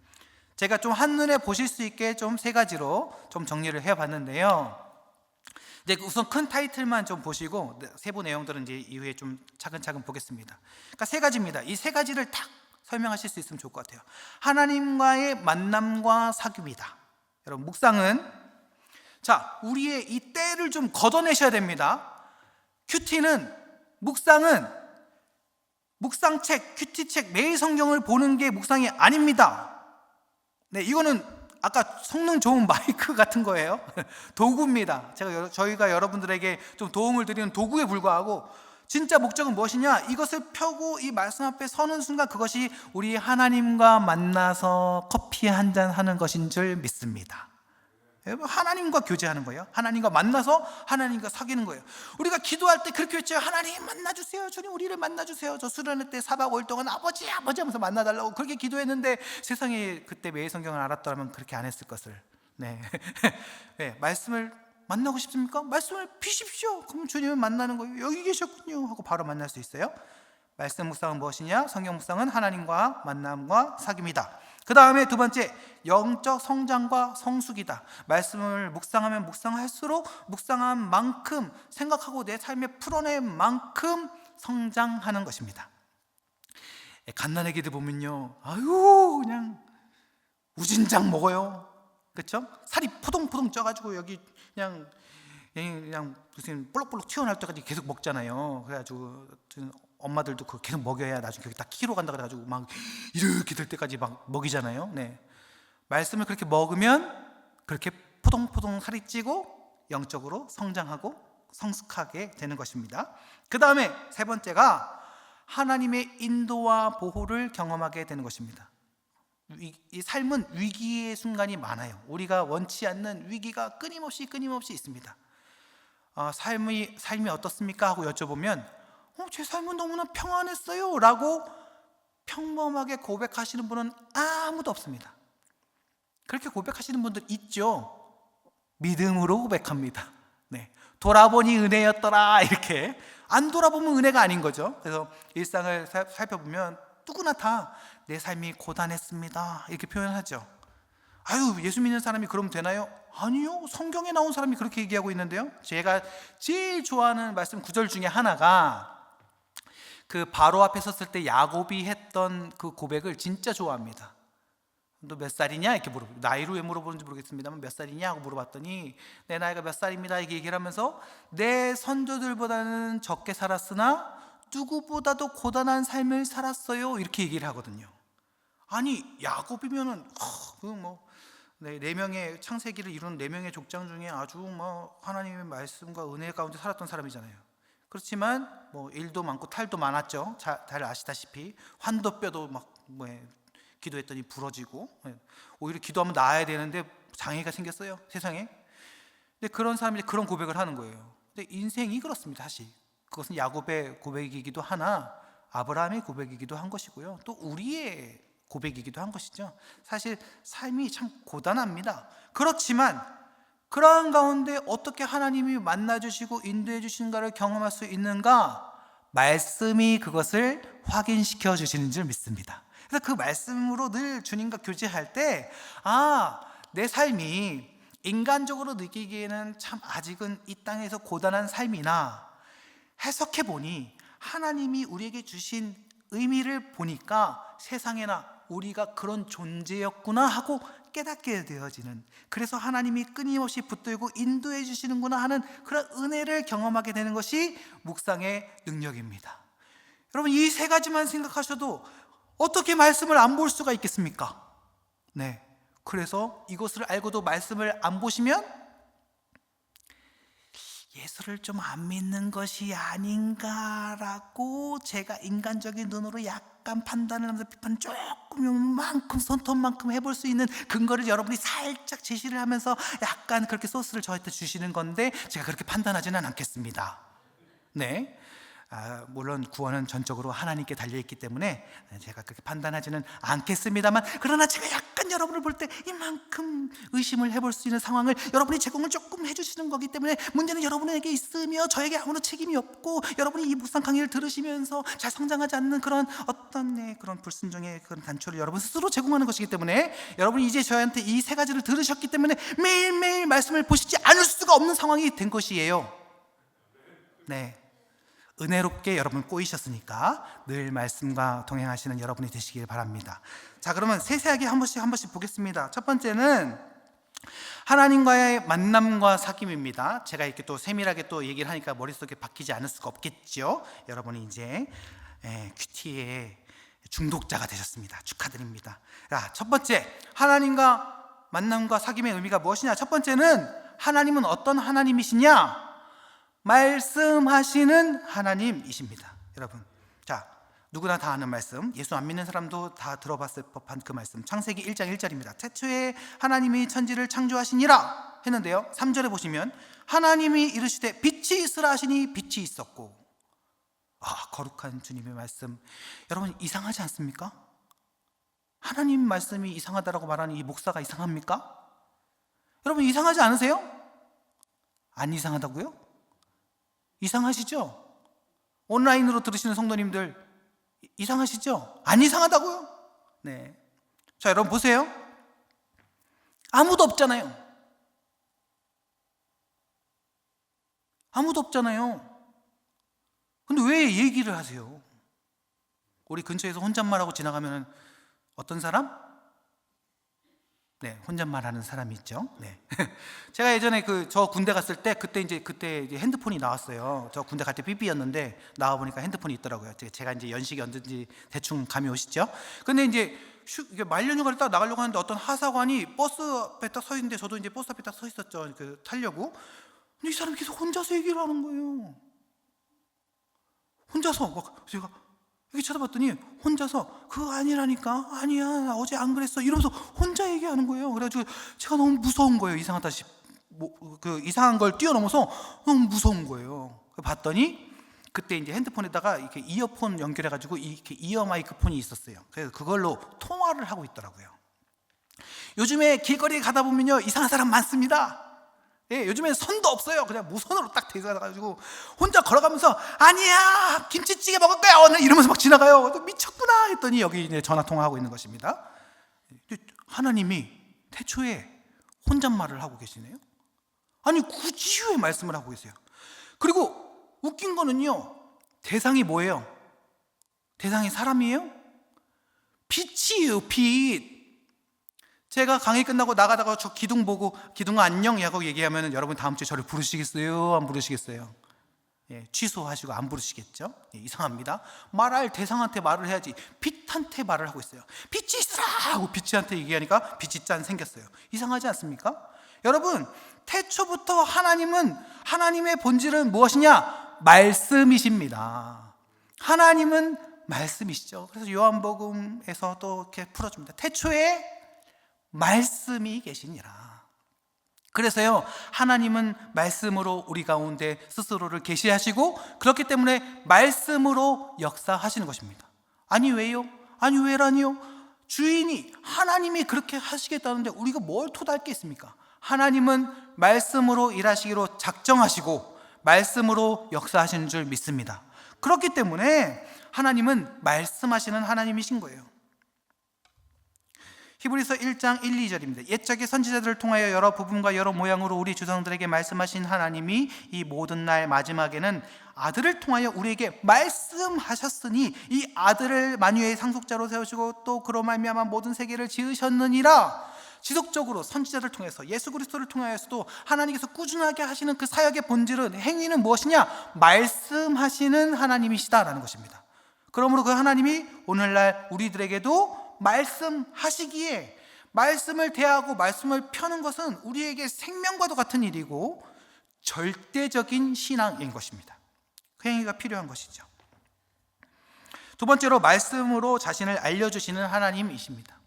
제가 좀 한눈에 보실 수 있게 좀 세 가지로 좀 정리를 해봤는데요. 이제 우선 큰 타이틀만 좀 보시고 세부 내용들은 이제 이후에 좀 차근차근 보겠습니다. 그러니까 세 가지입니다. 이 세 가지를 딱 설명하실 수 있으면 좋을 것 같아요. 하나님과의 만남과 사귑이다. 여러분 묵상은 우리의 이 때를 좀 걷어내셔야 됩니다. 묵상은 묵상책, 큐티책, 매일 성경을 보는 게 묵상이 아닙니다. 네, 이거는 아까 성능 좋은 마이크 같은 거예요. 도구입니다. 저희가 여러분들에게 좀 도움을 드리는 도구에 불과하고 진짜 목적은 무엇이냐? 이것을 펴고 이 말씀 앞에 서는 순간 그것이 우리 하나님과 만나서 커피 한잔 하는 것인 줄 믿습니다. 하나님과 교제하는 거예요. 하나님과 만나서 하나님과 사귀는 거예요. 우리가 기도할 때 그렇게 했죠. 하나님 만나주세요. 주님 우리를 만나주세요. 저 수련회 때 4박 5일 동안 아버지 하면서 만나달라고 그렇게 기도했는데 세상에 그때 매일 성경을 알았더라면 그렇게 안 했을 것을. 네. 말씀을 만나고 싶습니까? 말씀을 피십시오. 그럼 주님을 만나는 거예요. 여기 계셨군요 하고 바로 만날 수 있어요. 말씀 묵상은 무엇이냐? 성경 묵상은 하나님과 만남과 사귑이다. 그 다음에 두 번째, 영적 성장과 성숙이다. 말씀을 묵상하면 묵상할수록 묵상한 만큼 생각하고 내 삶에 풀어낸 만큼 성장하는 것입니다. 갓난아기들 보면요, 그냥 우진장 먹어요. 그렇죠? 살이 포동포동 쪄가지고 여기 그냥 무슨 볼록볼록 튀어나올 때까지 계속 먹잖아요. 그래가지고 엄마들도 그거 계속 먹여야 나중에 딱 키로 간다 그래가지고 막 이렇게 될 때까지 막 먹이잖아요. 네, 말씀을 그렇게 먹으면 그렇게 포동포동 살이 찌고 영적으로 성장하고 성숙하게 되는 것입니다. 그 다음에 세 번째가 하나님의 인도와 보호를 경험하게 되는 것입니다. 이 삶은 위기의 순간이 많아요. 우리가 원치 않는 위기가 끊임없이 있습니다. 삶이 어떻습니까? 하고 여쭤보면 제 삶은 너무나 평안했어요 라고 평범하게 고백하시는 분은 아무도 없습니다. 그렇게 고백하시는 분들 있죠. 믿음으로 고백합니다. 네, 돌아보니 은혜였더라 이렇게. 안 돌아보면 은혜가 아닌 거죠. 그래서 일상을 살펴보면 누구나 다 내 삶이 고단했습니다 이렇게 표현하죠. 아유, 예수 믿는 사람이 그러면 되나요? 아니요, 성경에 나온 사람이 그렇게 얘기하고 있는데요. 제가 제일 좋아하는 말씀 구절 중에 하나가 그 바로 앞에 섰을 때 야곱이 했던 그 고백을 진짜 좋아합니다. 너 몇 살이냐? 이렇게 물어보고, 나이로 왜 물어보는지 모르겠습니다만 몇 살이냐 하고 물어봤더니 내 나이가 몇 살입니다 이렇게 얘기를 하면서 내 선조들보다는 적게 살았으나 누구보다도 고단한 삶을 살았어요 이렇게 얘기를 하거든요. 아니, 야곱이면은 네 명의 창세기를 이룬 네 명의 족장 중에 아주 하나님의 말씀과 은혜 가운데 살았던 사람이잖아요. 그렇지만 일도 많고 탈도 많았죠. 잘 아시다시피 환도뼈도 기도했더니 부러지고, 오히려 기도하면 나아야 되는데 장애가 생겼어요, 세상에. 근데 그런 사람이 그런 고백을 하는 거예요. 근데 인생이 그렇습니다. 사실 그것은 야곱의 고백이기도 하나 아브라함의 고백이기도 한 것이고요, 또 우리의 고백이기도 한 것이죠. 사실 삶이 참 고단합니다. 그렇지만 그러한 가운데 어떻게 하나님이 만나주시고 인도해 주신가를 경험할 수 있는가? 말씀이 그것을 확인시켜 주시는 줄 믿습니다. 그래서 그 말씀으로 늘 주님과 교제할 때 내 삶이 인간적으로 느끼기에는 참 아직은 이 땅에서 고단한 삶이나 해석해 보니 하나님이 우리에게 주신 의미를 보니까 세상에나 우리가 그런 존재였구나 하고 깨닫게 되어지는, 그래서 하나님이 끊임없이 붙들고 인도해 주시는구나 하는 그런 은혜를 경험하게 되는 것이 묵상의 능력입니다. 여러분, 이 세 가지만 생각하셔도 어떻게 말씀을 안 볼 수가 있겠습니까? 네, 그래서 이것을 알고도 말씀을 안 보시면 예수를 좀 안 믿는 것이 아닌가라고 제가 인간적인 눈으로 약간 판단을 하면서 비판 조금만큼 손톱만큼 해볼 수 있는 근거를 여러분이 살짝 제시를 하면서 약간 그렇게 소스를 저한테 주시는 건데 제가 그렇게 판단하지는 않겠습니다. 네, 물론 구원은 전적으로 하나님께 달려있기 때문에 제가 그렇게 판단하지는 않겠습니다만, 그러나 제가 약간 여러분을 볼 때 이만큼 의심을 해볼 수 있는 상황을 여러분이 제공을 조금 해주시는 거기 때문에 문제는 여러분에게 있으며 저에게 아무런 책임이 없고, 여러분이 이 묵상 강의를 들으시면서 잘 성장하지 않는 그런 어떤 그런 불순종의 그런 단초를 여러분 스스로 제공하는 것이기 때문에, 여러분이 이제 저한테 이 세 가지를 들으셨기 때문에 매일매일 말씀을 보시지 않을 수가 없는 상황이 된 것이에요. 네, 은혜롭게 여러분 꼬이셨으니까 늘 말씀과 동행하시는 여러분이 되시길 바랍니다. 자, 그러면 세세하게 한 번씩 보겠습니다. 첫 번째는 하나님과의 만남과 사귐입니다. 제가 이렇게 또 세밀하게 또 얘기를 하니까 머릿속에 박히지 않을 수가 없겠죠. 여러분이 이제 큐티의 중독자가 되셨습니다. 축하드립니다. 자, 첫 번째, 하나님과 만남과 사귐의 의미가 무엇이냐? 첫 번째는 하나님은 어떤 하나님이시냐? 말씀하시는 하나님이십니다. 여러분, 자, 누구나 다 아는 말씀, 예수 안 믿는 사람도 다 들어봤을 법한 그 말씀, 창세기 1장 1절입니다. 태초에 하나님이 천지를 창조하시니라 했는데요, 3절에 보시면 하나님이 이르시되 빛이 있으라 하시니 빛이 있었고. 거룩한 주님의 말씀, 여러분 이상하지 않습니까? 하나님 말씀이 이상하다라고 말하는 이 목사가 이상합니까? 여러분 이상하지 않으세요? 안 이상하다고요? 이상하시죠? 온라인으로 들으시는 성도님들 이상하시죠? 안 이상하다고요? 네. 자, 여러분 보세요. 아무도 없잖아요. 아무도 없잖아요. 근데 왜 얘기를 하세요? 우리 근처에서 혼잣말하고 지나가면 어떤 사람? 네, 혼잣말하는 사람이 있죠. 네. 제가 예전에 저 군대 갔을 때 그때 이제 핸드폰이 나왔어요. 저 군대 갈 때 삐삐였는데 나와 보니까 핸드폰이 있더라고요. 제가 이제 연식이 언제인지 대충 감이 오시죠? 근데 이제 말년휴가를 딱 나가려고 하는데 어떤 하사관이 버스 앞에 딱 서 있는데, 저도 이제 버스 앞에 딱 서 있었죠. 타려고. 근데 이 사람이 계속 혼자서 얘기를 하는 거예요. 혼자서 막 제가 이렇게 쳐다봤더니 혼자서 그거 아니라니까, 아니야 나 어제 안 그랬어 이러면서 혼자 얘기하는 거예요. 그래가지고 제가 너무 무서운 거예요. 이상하다 이상한 걸 뛰어넘어서 너무 무서운 거예요. 봤더니 그때 이제 핸드폰에다가 이렇게 이어폰 연결해가지고 이렇게 이어 마이크폰이 있었어요. 그래서 그걸로 통화를 하고 있더라고요. 요즘에 길거리에 가다 보면요 이상한 사람 많습니다. 예, 요즘엔 선도 없어요. 그냥 무선으로 딱 대가가지고 혼자 걸어가면서 아니야 김치찌개 먹을 거야 오늘 이러면서 막 지나가요. 또 미쳤구나 했더니 여기 이제 전화 통화하고 있는 것입니다. 하나님이 태초에 혼잣말을 하고 계시네요. 아니 굳이 왜 말씀을 하고 계세요? 그리고 웃긴 거는요, 대상이 뭐예요? 대상이 사람이에요? 빛이에요, 빛. 제가 강의 끝나고 나가다가 저 기둥 보고 기둥 안녕 하고 얘기하면 여러분 다음 주에 저를 부르시겠어요? 안 부르시겠어요? 예, 취소하시고 안 부르시겠죠? 예, 이상합니다. 말할 대상한테 말을 해야지 빛한테 말을 하고 있어요. 빛이 있으라 하고 빛한테 얘기하니까 빛이 짠 생겼어요. 이상하지 않습니까? 여러분, 태초부터 하나님은, 하나님의 본질은 무엇이냐? 말씀이십니다. 하나님은 말씀이시죠. 그래서 요한복음에서 또 이렇게 풀어줍니다. 태초에 말씀이 계시니라. 그래서요, 하나님은 말씀으로 우리 가운데 스스로를 계시하시고 그렇기 때문에 말씀으로 역사하시는 것입니다. 아니 왜요? 아니 왜라니요? 주인이 하나님이 그렇게 하시겠다는데 우리가 뭘 토달게 있습니까? 하나님은 말씀으로 일하시기로 작정하시고 말씀으로 역사하시는 줄 믿습니다. 그렇기 때문에 하나님은 말씀하시는 하나님이신 거예요. 히브리서 1장 1, 2절입니다. 옛적의 선지자들을 통하여 여러 부분과 여러 모양으로 우리 조상들에게 말씀하신 하나님이 이 모든 날 마지막에는 아들을 통하여 우리에게 말씀하셨으니 이 아들을 만유의 상속자로 세우시고 또 그로 말미암아 모든 세계를 지으셨느니라. 지속적으로 선지자를 통해서 예수 그리스도를 통하여서도 하나님께서 꾸준하게 하시는 그 사역의 본질은, 행위는 무엇이냐? 말씀하시는 하나님이시다라는 것입니다. 그러므로 그 하나님이 오늘날 우리들에게도 말씀하시기에 말씀을 대하고 말씀을 펴는 것은 우리에게 생명과도 같은 일이고 절대적인 신앙인 것입니다. 그 행위가 필요한 것이죠. 두 번째로 말씀으로 자신을 알려주시는 하나님이십니다.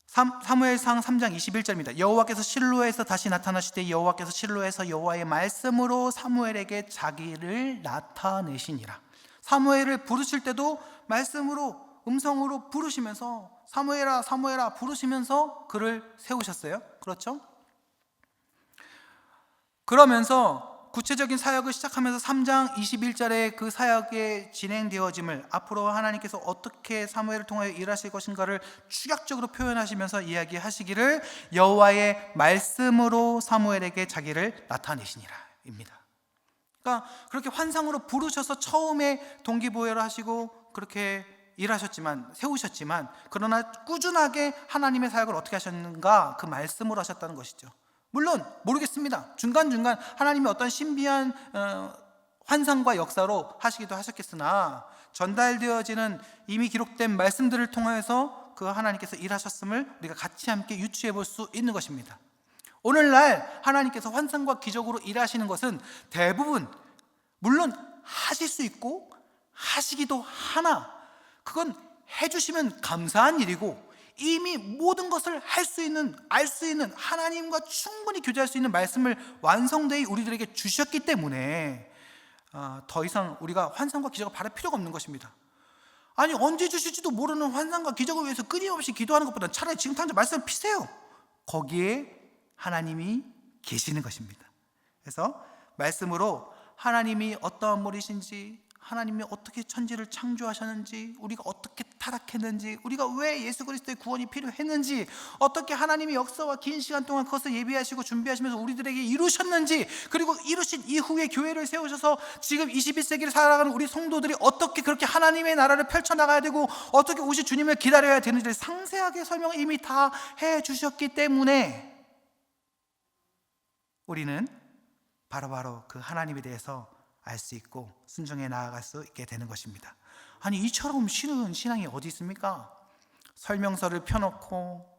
사무엘상 3장 21절입니다. 여호와께서 실로에서 다시 나타나시되 여호와께서 실로에서 여호와의 말씀으로 사무엘에게 자기를 나타내시니라. 사무엘을 부르실 때도 말씀으로, 음성으로 부르시면서 사무엘아 사무엘아 부르시면서 그를 세우셨어요. 그렇죠? 그러면서 구체적인 사역을 시작하면서 3장 21절에 그 사역의 진행되어짐을, 앞으로 하나님께서 어떻게 사무엘을 통하여 일하실 것인가를 축약적으로 표현하시면서 이야기하시기를 여호와의 말씀으로 사무엘에게 자기를 나타내시니라 입니다. 그러니까 그렇게 환상으로 부르셔서 처음에 동기부여를 하시고 그렇게 일하셨지만, 세우셨지만, 그러나 꾸준하게 하나님의 사역을 어떻게 하셨는가? 그 말씀으로 하셨다는 것이죠. 물론 모르겠습니다. 중간중간 하나님이 어떤 신비한 환상과 역사로 하시기도 하셨겠으나 전달되어지는 이미 기록된 말씀들을 통해서 그 하나님께서 일하셨음을 우리가 같이 함께 유추해 볼 수 있는 것입니다. 오늘날 하나님께서 환상과 기적으로 일하시는 것은 대부분, 물론 하실 수 있고 하시기도 하나, 그건 해주시면 감사한 일이고 이미 모든 것을 할 수 있는, 알 수 있는, 하나님과 충분히 교제할 수 있는 말씀을 완성되이 우리들에게 주셨기 때문에 더 이상 우리가 환상과 기적을 바랄 필요가 없는 것입니다. 아니 언제 주실지도 모르는 환상과 기적을 위해서 끊임없이 기도하는 것보다 차라리 지금 당장 말씀을 피세요. 거기에 하나님이 계시는 것입니다. 그래서 말씀으로 하나님이 어떠한 분이신지, 하나님이 어떻게 천지를 창조하셨는지, 우리가 어떻게 타락했는지, 우리가 왜 예수 그리스도의 구원이 필요했는지, 어떻게 하나님이 역사와 긴 시간 동안 그것을 예비하시고 준비하시면서 우리들에게 이루셨는지, 그리고 이루신 이후에 교회를 세우셔서 지금 21세기를 살아가는 우리 성도들이 어떻게 그렇게 하나님의 나라를 펼쳐나가야 되고 어떻게 오실 주님을 기다려야 되는지를 상세하게 설명을 이미 다 해주셨기 때문에 우리는 바로바로 그 하나님에 대해서 알 수 있고 순종해 나아갈 수 있게 되는 것입니다. 아니 이처럼 쉬운 신앙이 어디 있습니까? 설명서를 펴놓고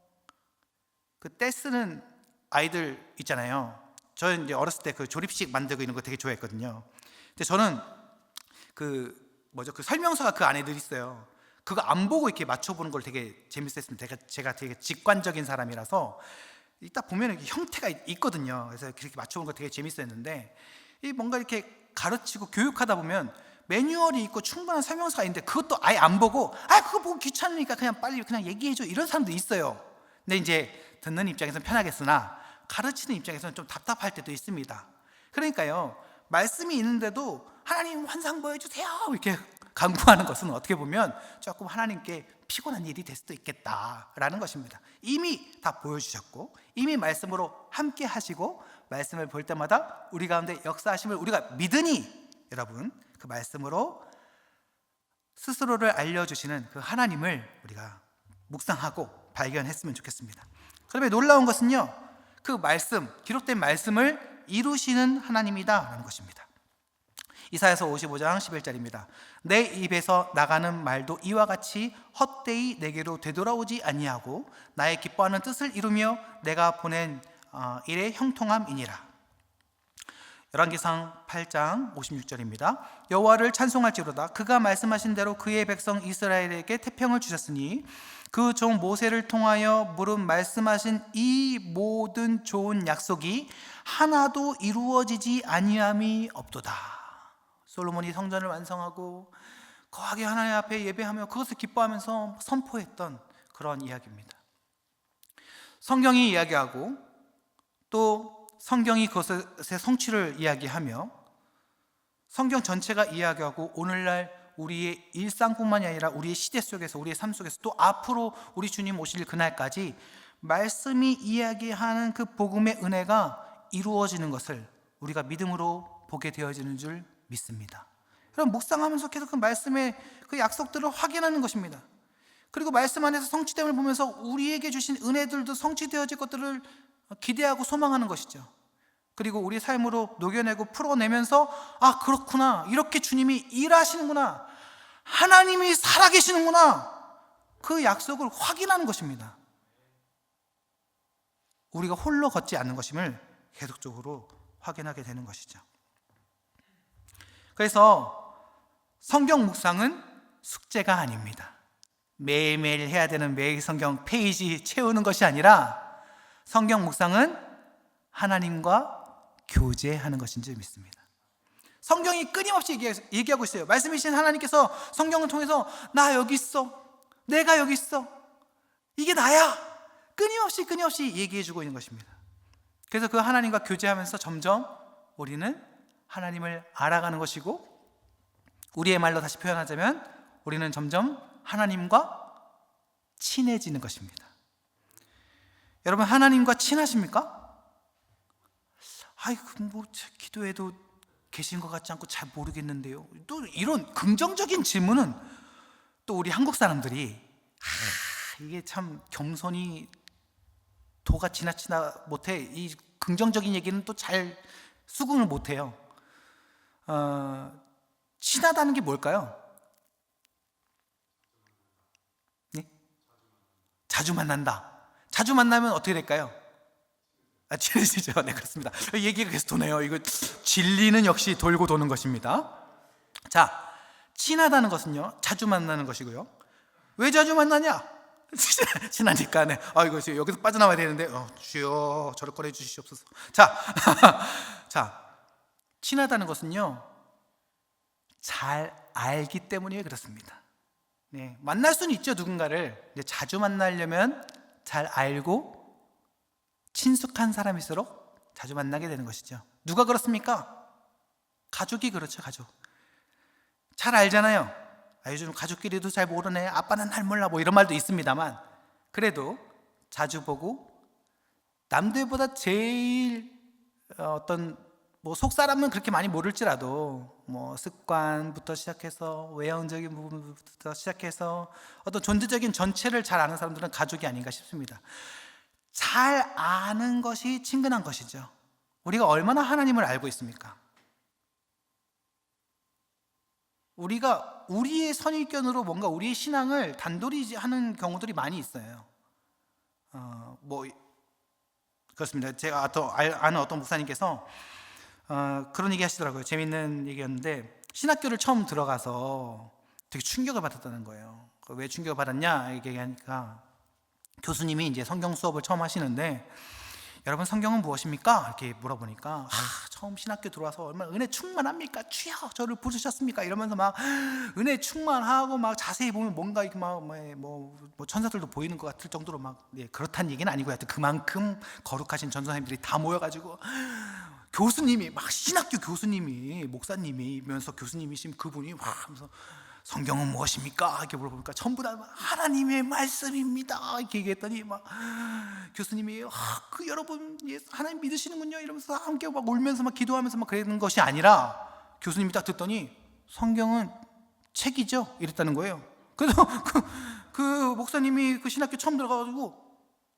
그 떼쓰는 아이들 있잖아요. 저는 이제 어렸을 때 그 조립식 만들고 있는 거 되게 좋아했거든요. 근데 저는 그 설명서가 그 안에 늘 있어요. 그거 안 보고 이렇게 맞춰보는 걸 되게 재밌었습니다. 제가 되게 직관적인 사람이라서 딱 보면 이렇게 형태가 있거든요. 그래서 그렇게 맞춰보는 거 되게 재밌었는데, 이 뭔가 이렇게 가르치고 교육하다 보면 매뉴얼이 있고 충분한 설명서가 있는데 그것도 아예 안 보고 그거 보고 귀찮으니까 그냥 빨리 그냥 얘기해줘 이런 사람도 있어요. 근데 이제 듣는 입장에서는 편하겠으나 가르치는 입장에서는 좀 답답할 때도 있습니다. 그러니까요, 말씀이 있는데도 하나님 환상 보여주세요 이렇게 간구하는 것은 어떻게 보면 조금 하나님께 피곤한 일이 될 수도 있겠다라는 것입니다. 이미 다 보여주셨고 이미 말씀으로 함께 하시고 말씀을 볼 때마다 우리 가운데 역사하심을 우리가 믿으니, 여러분, 그 말씀으로 스스로를 알려주시는 그 하나님을 우리가 묵상하고 발견했으면 좋겠습니다. 그런데 놀라운 것은요, 그 말씀, 기록된 말씀을 이루시는 하나님이다라는 것입니다. 이사야서 55장 11절입니다. 내 입에서 나가는 말도 이와 같이 헛되이 내게로 되돌아오지 아니하고 나의 기뻐하는 뜻을 이루며 내가 보낸 일의 형통함이니라. 열왕기상 8장 56절입니다. 여호와를 찬송할지로다. 그가 말씀하신 대로 그의 백성 이스라엘에게 태평을 주셨으니 그 종 모세를 통하여 물은 말씀하신 이 모든 좋은 약속이 하나도 이루어지지 아니함이 없도다. 솔로몬이 성전을 완성하고 거하게 하나님 앞에 예배하며 그것을 기뻐하면서 선포했던 그런 이야기입니다. 성경이 이야기하고 또 성경이 그것의 성취를 이야기하며 성경 전체가 이야기하고 오늘날 우리의 일상뿐만이 아니라 우리의 시대 속에서, 우리의 삶 속에서 또 앞으로 우리 주님 오실 그날까지 말씀이 이야기하는 그 복음의 은혜가 이루어지는 것을 우리가 믿음으로 보게 되어지는 줄 믿습니다. 그럼 묵상하면서 계속 그 말씀의 그 약속들을 확인하는 것입니다. 그리고 말씀 안에서 성취됨을 보면서 우리에게 주신 은혜들도 성취되어질 것들을 기대하고 소망하는 것이죠. 그리고 우리 삶으로 녹여내고 풀어내면서 아, 그렇구나, 이렇게 주님이 일하시는구나, 하나님이 살아계시는구나, 그 약속을 확인하는 것입니다. 우리가 홀로 걷지 않는 것임을 계속적으로 확인하게 되는 것이죠. 그래서 성경 묵상은 숙제가 아닙니다. 매일매일 해야 되는 매일 성경 페이지 채우는 것이 아니라 성경 묵상은 하나님과 교제하는 것인 줄 믿습니다. 성경이 끊임없이 얘기하고 있어요. 말씀이신 하나님께서 성경을 통해서 나 여기 있어, 내가 여기 있어, 이게 나야, 끊임없이 얘기해주고 있는 것입니다. 그래서 그 하나님과 교제하면서 점점 우리는 하나님을 알아가는 것이고, 우리의 말로 다시 표현하자면 우리는 점점 하나님과 친해지는 것입니다. 여러분, 하나님과 친하십니까? 아이고, 뭐 기도해도 계신 것 같지 않고 잘 모르겠는데요. 또 이런 긍정적인 질문은 또 우리 한국 사람들이 이게 참 겸손이 도가 지나치나 못해, 이 긍정적인 얘기는 또 잘 수긍을 못해요. 친하다는 게 뭘까요? 네? 자주 만난다. 자주 만나면 어떻게 될까요? 진리죠. 네, 그렇습니다. 얘기가 계속 도네요. 이거 진리는 역시 돌고 도는 것입니다. 자, 친하다는 것은요, 자주 만나는 것이고요. 왜 자주 만나냐? 친하니까. 네. 이거 여기서 빠져나와야 되는데, 주여 저를 꺼내 주시옵소서. 자, 친하다는 것은요, 잘 알기 때문에 그렇습니다. 네, 만날 수는 있죠, 누군가를. 자주 만나려면 잘 알고 친숙한 사람일수록 자주 만나게 되는 것이죠. 누가 그렇습니까? 가족이 그렇죠. 가족 잘 알잖아요. 요즘 가족끼리도 잘 모르네, 아빠는 날 몰라, 뭐 이런 말도 있습니다만, 그래도 자주 보고 남들보다 제일 어떤 뭐 속사람은 그렇게 많이 모를지라도 뭐 습관부터 시작해서 외형적인 부분부터 시작해서 어떤 존재적인 전체를 잘 아는 사람들은 가족이 아닌가 싶습니다. 잘 아는 것이 친근한 것이죠. 우리가 얼마나 하나님을 알고 있습니까? 우리가 우리의 선입견으로 뭔가 우리의 신앙을 단돌이 하는 경우들이 많이 있어요. 뭐 그렇습니다. 제가 아는 어떤 목사님께서 그런 얘기 하시더라고요. 재밌는 얘기였는데, 신학교를 처음 들어가서 되게 충격을 받았다는 거예요. 왜 충격을 받았냐 얘기하니까, 교수님이 이제 성경 수업을 처음 하시는데 여러분 성경은 무엇입니까? 이렇게 물어보니까 처음 신학교 들어와서 얼마나 은혜 충만합니까? 주여 저를 부르셨습니까? 이러면서 막 은혜 충만하고 막 자세히 보면 뭔가 이렇게 뭐 천사들도 보이는 것 같을 정도로 막 그렇다는 얘기는 아니고요. 하여튼 그만큼 거룩하신 전도사님들이 다 모여가지고 교수님이 막 신학교 교수님이 목사님이면서 교수님이신 그분이 막 하면서 성경은 무엇입니까? 이렇게 물어보니까 전부 다 하나님의 말씀입니다 이렇게 얘기했더니 막 교수님이 그 여러분 하나님 믿으시는군요 이러면서 함께 막 울면서 막 기도하면서 막 그러는 것이 아니라 교수님이 딱 듣더니 성경은 책이죠 이랬다는 거예요. 그래서 그 목사님이 그 신학교 처음 들어가가지고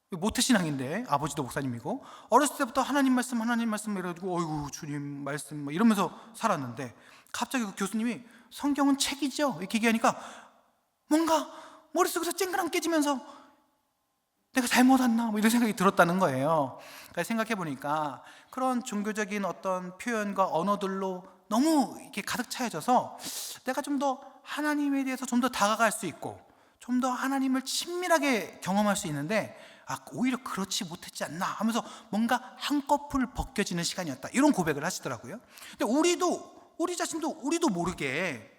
모태신앙인데 아버지도 목사님이고 어렸을 때부터 하나님 말씀 이래가지고 어이구 주님 말씀 막 이러면서 살았는데 갑자기 그 교수님이 성경은 책이죠 이렇게 얘기하니까 뭔가 머릿속에서 쨍그랑 깨지면서 내가 잘못 왔나 뭐 이런 생각이 들었다는 거예요. 그러니까 생각해 보니까 그런 종교적인 어떤 표현과 언어들로 너무 이렇게 가득 차여져서 내가 좀 더 하나님에 대해서 좀 더 다가갈 수 있고 좀 더 하나님을 친밀하게 경험할 수 있는데 오히려 그렇지 못했지 않나 하면서 뭔가 한꺼풀 벗겨지는 시간이었다 이런 고백을 하시더라고요. 근데 우리 자신도 우리도 모르게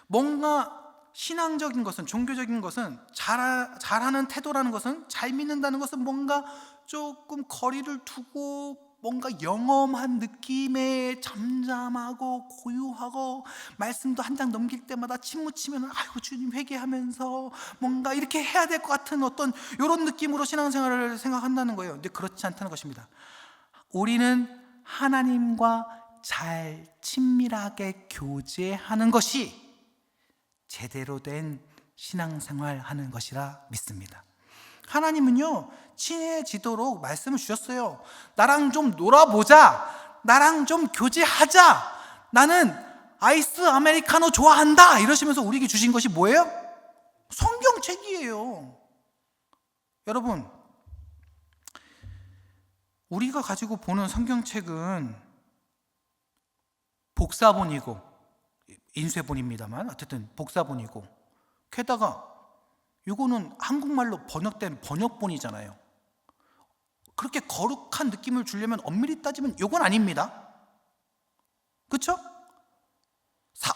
뭔가 신앙적인 것은 종교적인 것은 잘하는 태도라는 것은 잘 믿는다는 것은 뭔가 조금 거리를 두고 뭔가 영험한 느낌의 잠잠하고 고요하고 말씀도 한 장 넘길 때마다 침 묻히면 아이고 주님 회개하면서 뭔가 이렇게 해야 될 것 같은 어떤 이런 느낌으로 신앙생활을 생각한다는 거예요. 근데 그렇지 않다는 것입니다. 우리는 하나님과 잘 친밀하게 교제하는 것이 제대로 된 신앙생활 하는 것이라 믿습니다. 하나님은요 친해지도록 말씀을 주셨어요. 나랑 좀 놀아보자, 나랑 좀 교제하자, 나는 아이스 아메리카노 좋아한다 이러시면서 우리에게 주신 것이 뭐예요? 성경책이에요. 여러분 우리가 가지고 보는 성경책은 복사본이고 인쇄본입니다만 어쨌든 복사본이고 게다가 이거는 한국말로 번역된 번역본이잖아요. 그렇게 거룩한 느낌을 주려면 엄밀히 따지면 이건 아닙니다. 그렇죠?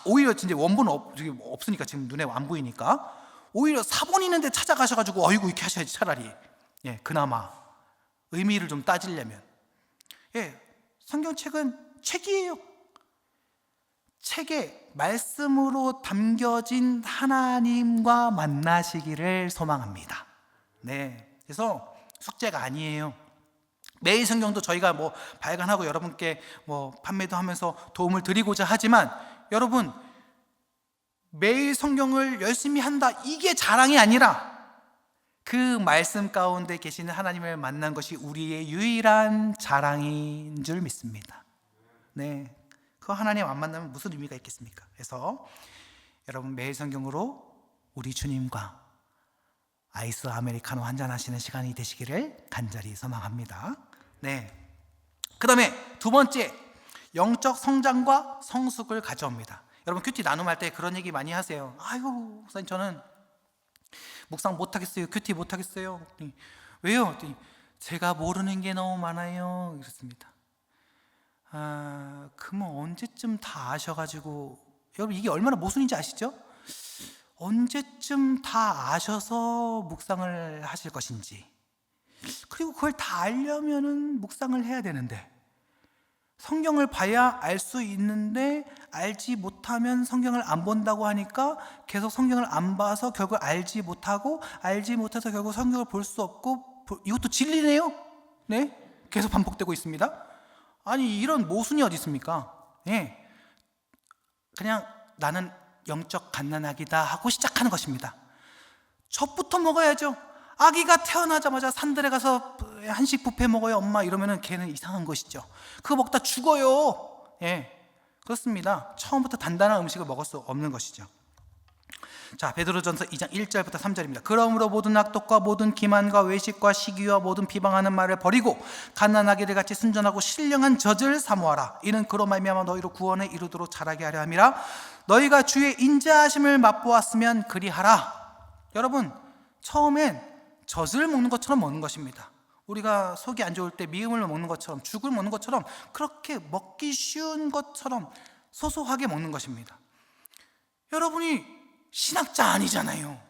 오히려 진짜 원본 없으니까 지금 눈에 안 보이니까 오히려 사본 있는데 찾아가셔가지고 어이구 이렇게 하셔야지 차라리 그나마 의미를 좀 따지려면 성경책은 책이에요. 책에 말씀으로 담겨진 하나님과 만나시기를 소망합니다. 그래서 숙제가 아니에요. 매일 성경도 저희가 발간하고 여러분께 판매도 하면서 도움을 드리고자 하지만 여러분 매일 성경을 열심히 한다 이게 자랑이 아니라 그 말씀 가운데 계시는 하나님을 만난 것이 우리의 유일한 자랑인 줄 믿습니다. 그 하나님 안 만나면 무슨 의미가 있겠습니까? 그래서 여러분 매일 성경으로 우리 주님과 아이스 아메리카노 한잔 하시는 시간이 되시기를 간절히 소망합니다. 그 다음에 두 번째 영적 성장과 성숙을 가져옵니다. 여러분 큐티 나눔할 때 그런 얘기 많이 하세요. 아이고 목사님 저는 묵상 못하겠어요. 큐티 못하겠어요. 왜요? 제가 모르는 게 너무 많아요. 그렇습니다. 그러면 언제쯤 다 아셔가지고 여러분 이게 얼마나 모순인지 아시죠? 언제쯤 다 아셔서 묵상을 하실 것인지 그리고 그걸 다 알려면은 묵상을 해야 되는데 성경을 봐야 알 수 있는데 알지 못하면 성경을 안 본다고 하니까 계속 성경을 안 봐서 결국 알지 못하고 알지 못해서 결국 성경을 볼 수 없고 이것도 진리네요. 계속 반복되고 있습니다. 아니 이런 모순이 어디 있습니까? 그냥 나는 영적 갓난아기다 하고 시작하는 것입니다. 젖부터 먹어야죠. 아기가 태어나자마자 산들에 가서 한식 뷔페 먹어요 엄마 이러면은 걔는 이상한 것이죠. 그거 먹다 죽어요. 그렇습니다. 처음부터 단단한 음식을 먹을 수 없는 것이죠. 자, 베드로전서 2장 1절부터 3절입니다. 그러므로 모든 악독과 모든 기만과 외식과 시기와 모든 비방하는 말을 버리고 갓난아기들 같이 순전하고 신령한 젖을 사모하라. 이는 그로 말미암아 너희로 구원에 이르도록 자라게 하려 함이라. 너희가 주의 인자하심을 맛보았으면 그리하라. 여러분 처음엔 젖을 먹는 것처럼 먹는 것입니다. 우리가 속이 안 좋을 때 미음을 먹는 것처럼, 죽을 먹는 것처럼, 그렇게 먹기 쉬운 것처럼 소소하게 먹는 것입니다. 여러분이 신학자 아니잖아요.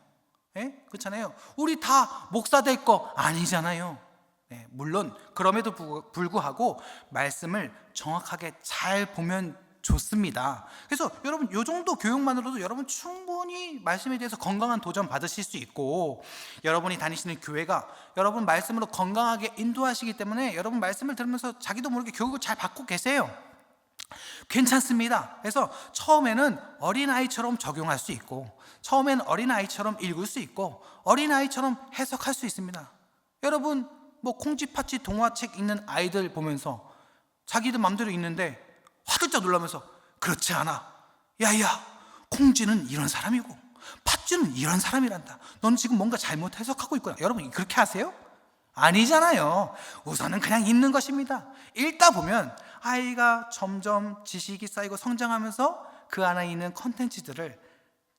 예? 그렇잖아요. 우리 다 목사 될 거 아니잖아요. 네, 물론 그럼에도 불구하고 말씀을 정확하게 잘 보면 좋습니다. 그래서 여러분 이 정도 교육만으로도 여러분 충분히 말씀에 대해서 건강한 도전 받으실 수 있고, 여러분이 다니시는 교회가 여러분 말씀으로 건강하게 인도하시기 때문에 여러분 말씀을 들으면서 자기도 모르게 교육을 잘 받고 계세요. 괜찮습니다. 그래서 처음에는 어린아이처럼 적용할 수 있고, 처음에는 어린아이처럼 읽을 수 있고, 어린아이처럼 해석할 수 있습니다. 여러분 뭐 콩쥐팥쥐 동화책 읽는 아이들 보면서 자기들 맘대로 읽는데 화들짝 놀라면서 그렇지 않아. 야야, 콩쥐는 이런 사람이고 팥쥐는 이런 사람이란다. 넌 지금 뭔가 잘못 해석하고 있구나. 여러분 그렇게 하세요? 아니잖아요. 우선은 그냥 읽는 것입니다. 읽다 보면 아이가 점점 지식이 쌓이고 성장하면서 그 안에 있는 컨텐츠들을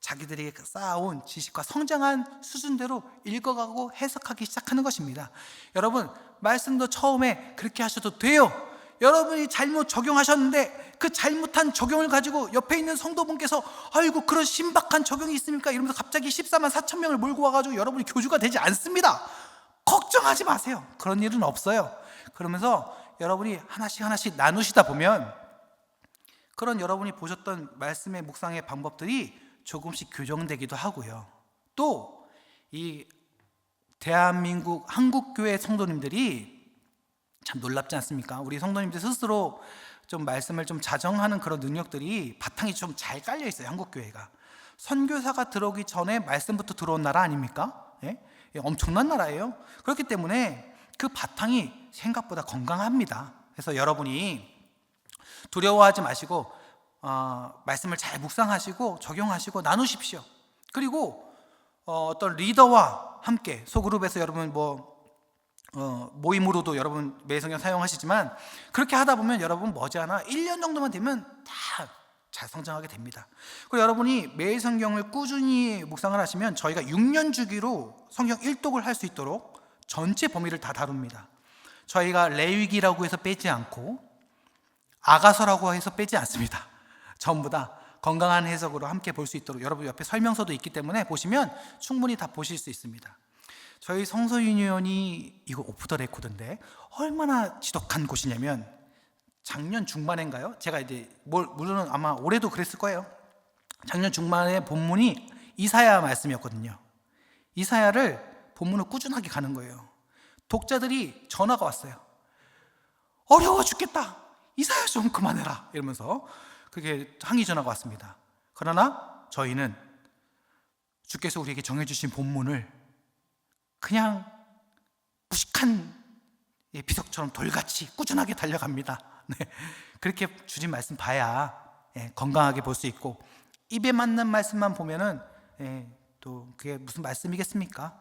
자기들이 쌓아온 지식과 성장한 수준대로 읽어가고 해석하기 시작하는 것입니다. 여러분 말씀도 처음에 그렇게 하셔도 돼요. 여러분이 잘못 적용하셨는데 그 잘못한 적용을 가지고 옆에 있는 성도분께서 아이고 그런 신박한 적용이 있습니까? 이러면서 갑자기 14만 4천 명을 몰고 와가지고 여러분이 교주가 되지 않습니다. 걱정하지 마세요. 그런 일은 없어요. 그러면서 여러분이 하나씩 나누시다 보면 그런 여러분이 보셨던 말씀의 묵상의 방법들이 조금씩 교정되기도 하고요. 또 이 대한민국 한국교회 성도님들이 참 놀랍지 않습니까? 우리 성도님들 스스로 좀 말씀을 좀 자정하는 그런 능력들이 바탕이 좀 잘 깔려 있어요. 한국교회가 선교사가 들어오기 전에 말씀부터 들어온 나라 아닙니까? 예? 엄청난 나라예요. 그렇기 때문에 그 바탕이 생각보다 건강합니다. 그래서 여러분이 두려워하지 마시고 말씀을 잘 묵상하시고 적용하시고 나누십시오. 그리고 어떤 리더와 함께 소그룹에서 여러분 모임으로도 여러분 매성경 사용하시지만 그렇게 하다 보면 여러분 머지않아 1년 정도만 되면 다 잘 성장하게 됩니다. 그리고 여러분이 매일 성경을 꾸준히 묵상을 하시면 저희가 6년 주기로 성경 1독을 할 수 있도록 전체 범위를 다 다룹니다. 저희가 레위기라고 해서 빼지 않고 아가서라고 해서 빼지 않습니다. 전부 다 건강한 해석으로 함께 볼 수 있도록 여러분 옆에 설명서도 있기 때문에 보시면 충분히 다 보실 수 있습니다. 저희 성서유니온이 이거 오프 더 레코드인데 얼마나 지독한 곳이냐면 작년 중반인가요? 제가 이제 물론 아마 올해도 그랬을 거예요. 작년 중반에 본문이 이사야 말씀이었거든요. 이사야를 본문을 꾸준하게 가는 거예요. 독자들이 전화가 왔어요. 어려워 죽겠다. 이사야 좀 그만해라. 이러면서 그게 항의 전화가 왔습니다. 그러나 저희는 주께서 우리에게 정해주신 본문을 그냥 무식한 비석처럼 돌같이 꾸준하게 달려갑니다. 네. 그렇게 주신 말씀 봐야 건강하게 볼 수 있고, 입에 맞는 말씀만 보면은 또 그게 무슨 말씀이겠습니까?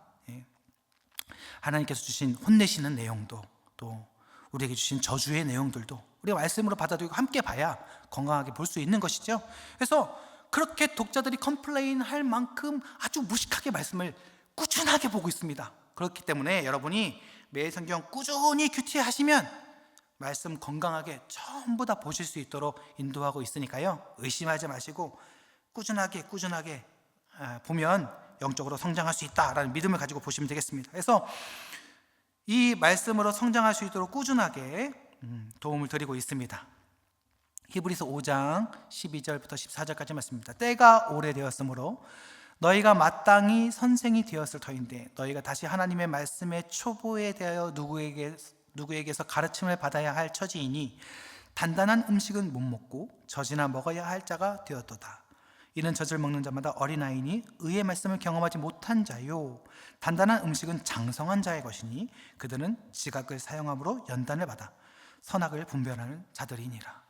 하나님께서 주신 혼내시는 내용도 또 우리에게 주신 저주의 내용들도 우리가 말씀으로 받아들이고 함께 봐야 건강하게 볼 수 있는 것이죠. 그래서 그렇게 독자들이 컴플레인 할 만큼 아주 무식하게 말씀을 꾸준하게 보고 있습니다. 그렇기 때문에 여러분이 매일 성경 꾸준히 큐티하시면 말씀 건강하게 전부 다 보실 수 있도록 인도하고 있으니까요. 의심하지 마시고 꾸준하게 보면 영적으로 성장할 수 있다라는 믿음을 가지고 보시면 되겠습니다. 그래서 이 말씀으로 성장할 수 있도록 꾸준하게 도움을 드리고 있습니다. 히브리서 5장 12절부터 14절까지 말씀입니다. 때가 오래되었으므로 너희가 마땅히 선생이 되었을 터인데 너희가 다시 하나님의 말씀의 초보에 대하여 누구에게서 가르침을 받아야 할 처지이니 단단한 음식은 못 먹고 젖이나 먹어야 할 자가 되었도다. 이는 젖을 먹는 자마다 어린아이니 의의 말씀을 경험하지 못한 자요, 단단한 음식은 장성한 자의 것이니 그들은 지각을 사용함으로 연단을 받아 선악을 분별하는 자들이니라.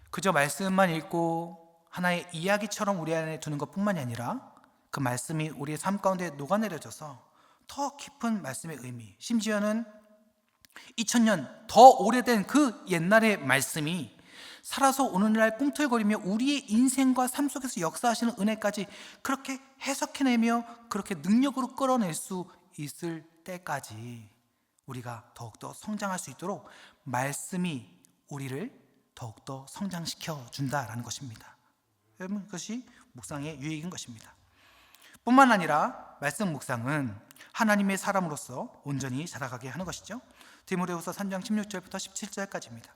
그저 말씀만 읽고 하나의 이야기처럼 우리 안에 두는 것뿐만이 아니라 그 말씀이 우리의 삶 가운데 녹아내려져서 더 깊은 말씀의 의미, 심지어는 2000년 더 오래된 그 옛날의 말씀이 살아서 오늘날 꿈틀거리며 우리의 인생과 삶 속에서 역사하시는 은혜까지 그렇게 해석해내며 그렇게 능력으로 끌어낼 수 있을 때까지 우리가 더욱더 성장할 수 있도록 말씀이 우리를 더욱더 성장시켜 준다라는 것입니다. 여러분, 그것이 묵상의 유익인 것입니다. 뿐만 아니라 말씀 묵상은 하나님의 사람으로서 온전히 자라가게 하는 것이죠. 디모데후서 3장 16절부터 17절까지입니다.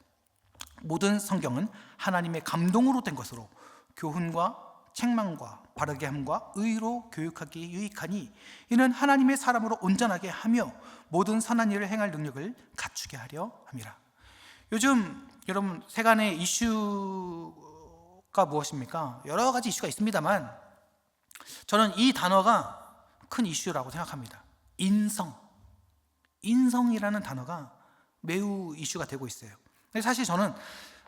모든 성경은 하나님의 감동으로 된 것으로 교훈과 책망과 바르게 함과 의로 교육하기에 유익하니 이는 하나님의 사람으로 온전하게 하며 모든 선한 일을 행할 능력을 갖추게 하려 함이라. 요즘 여러분 세간의 이슈가 무엇입니까? 여러 가지 이슈가 있습니다만 저는 이 단어가 큰 이슈라고 생각합니다. 인성이라는 단어가 매우 이슈가 되고 있어요. 사실 저는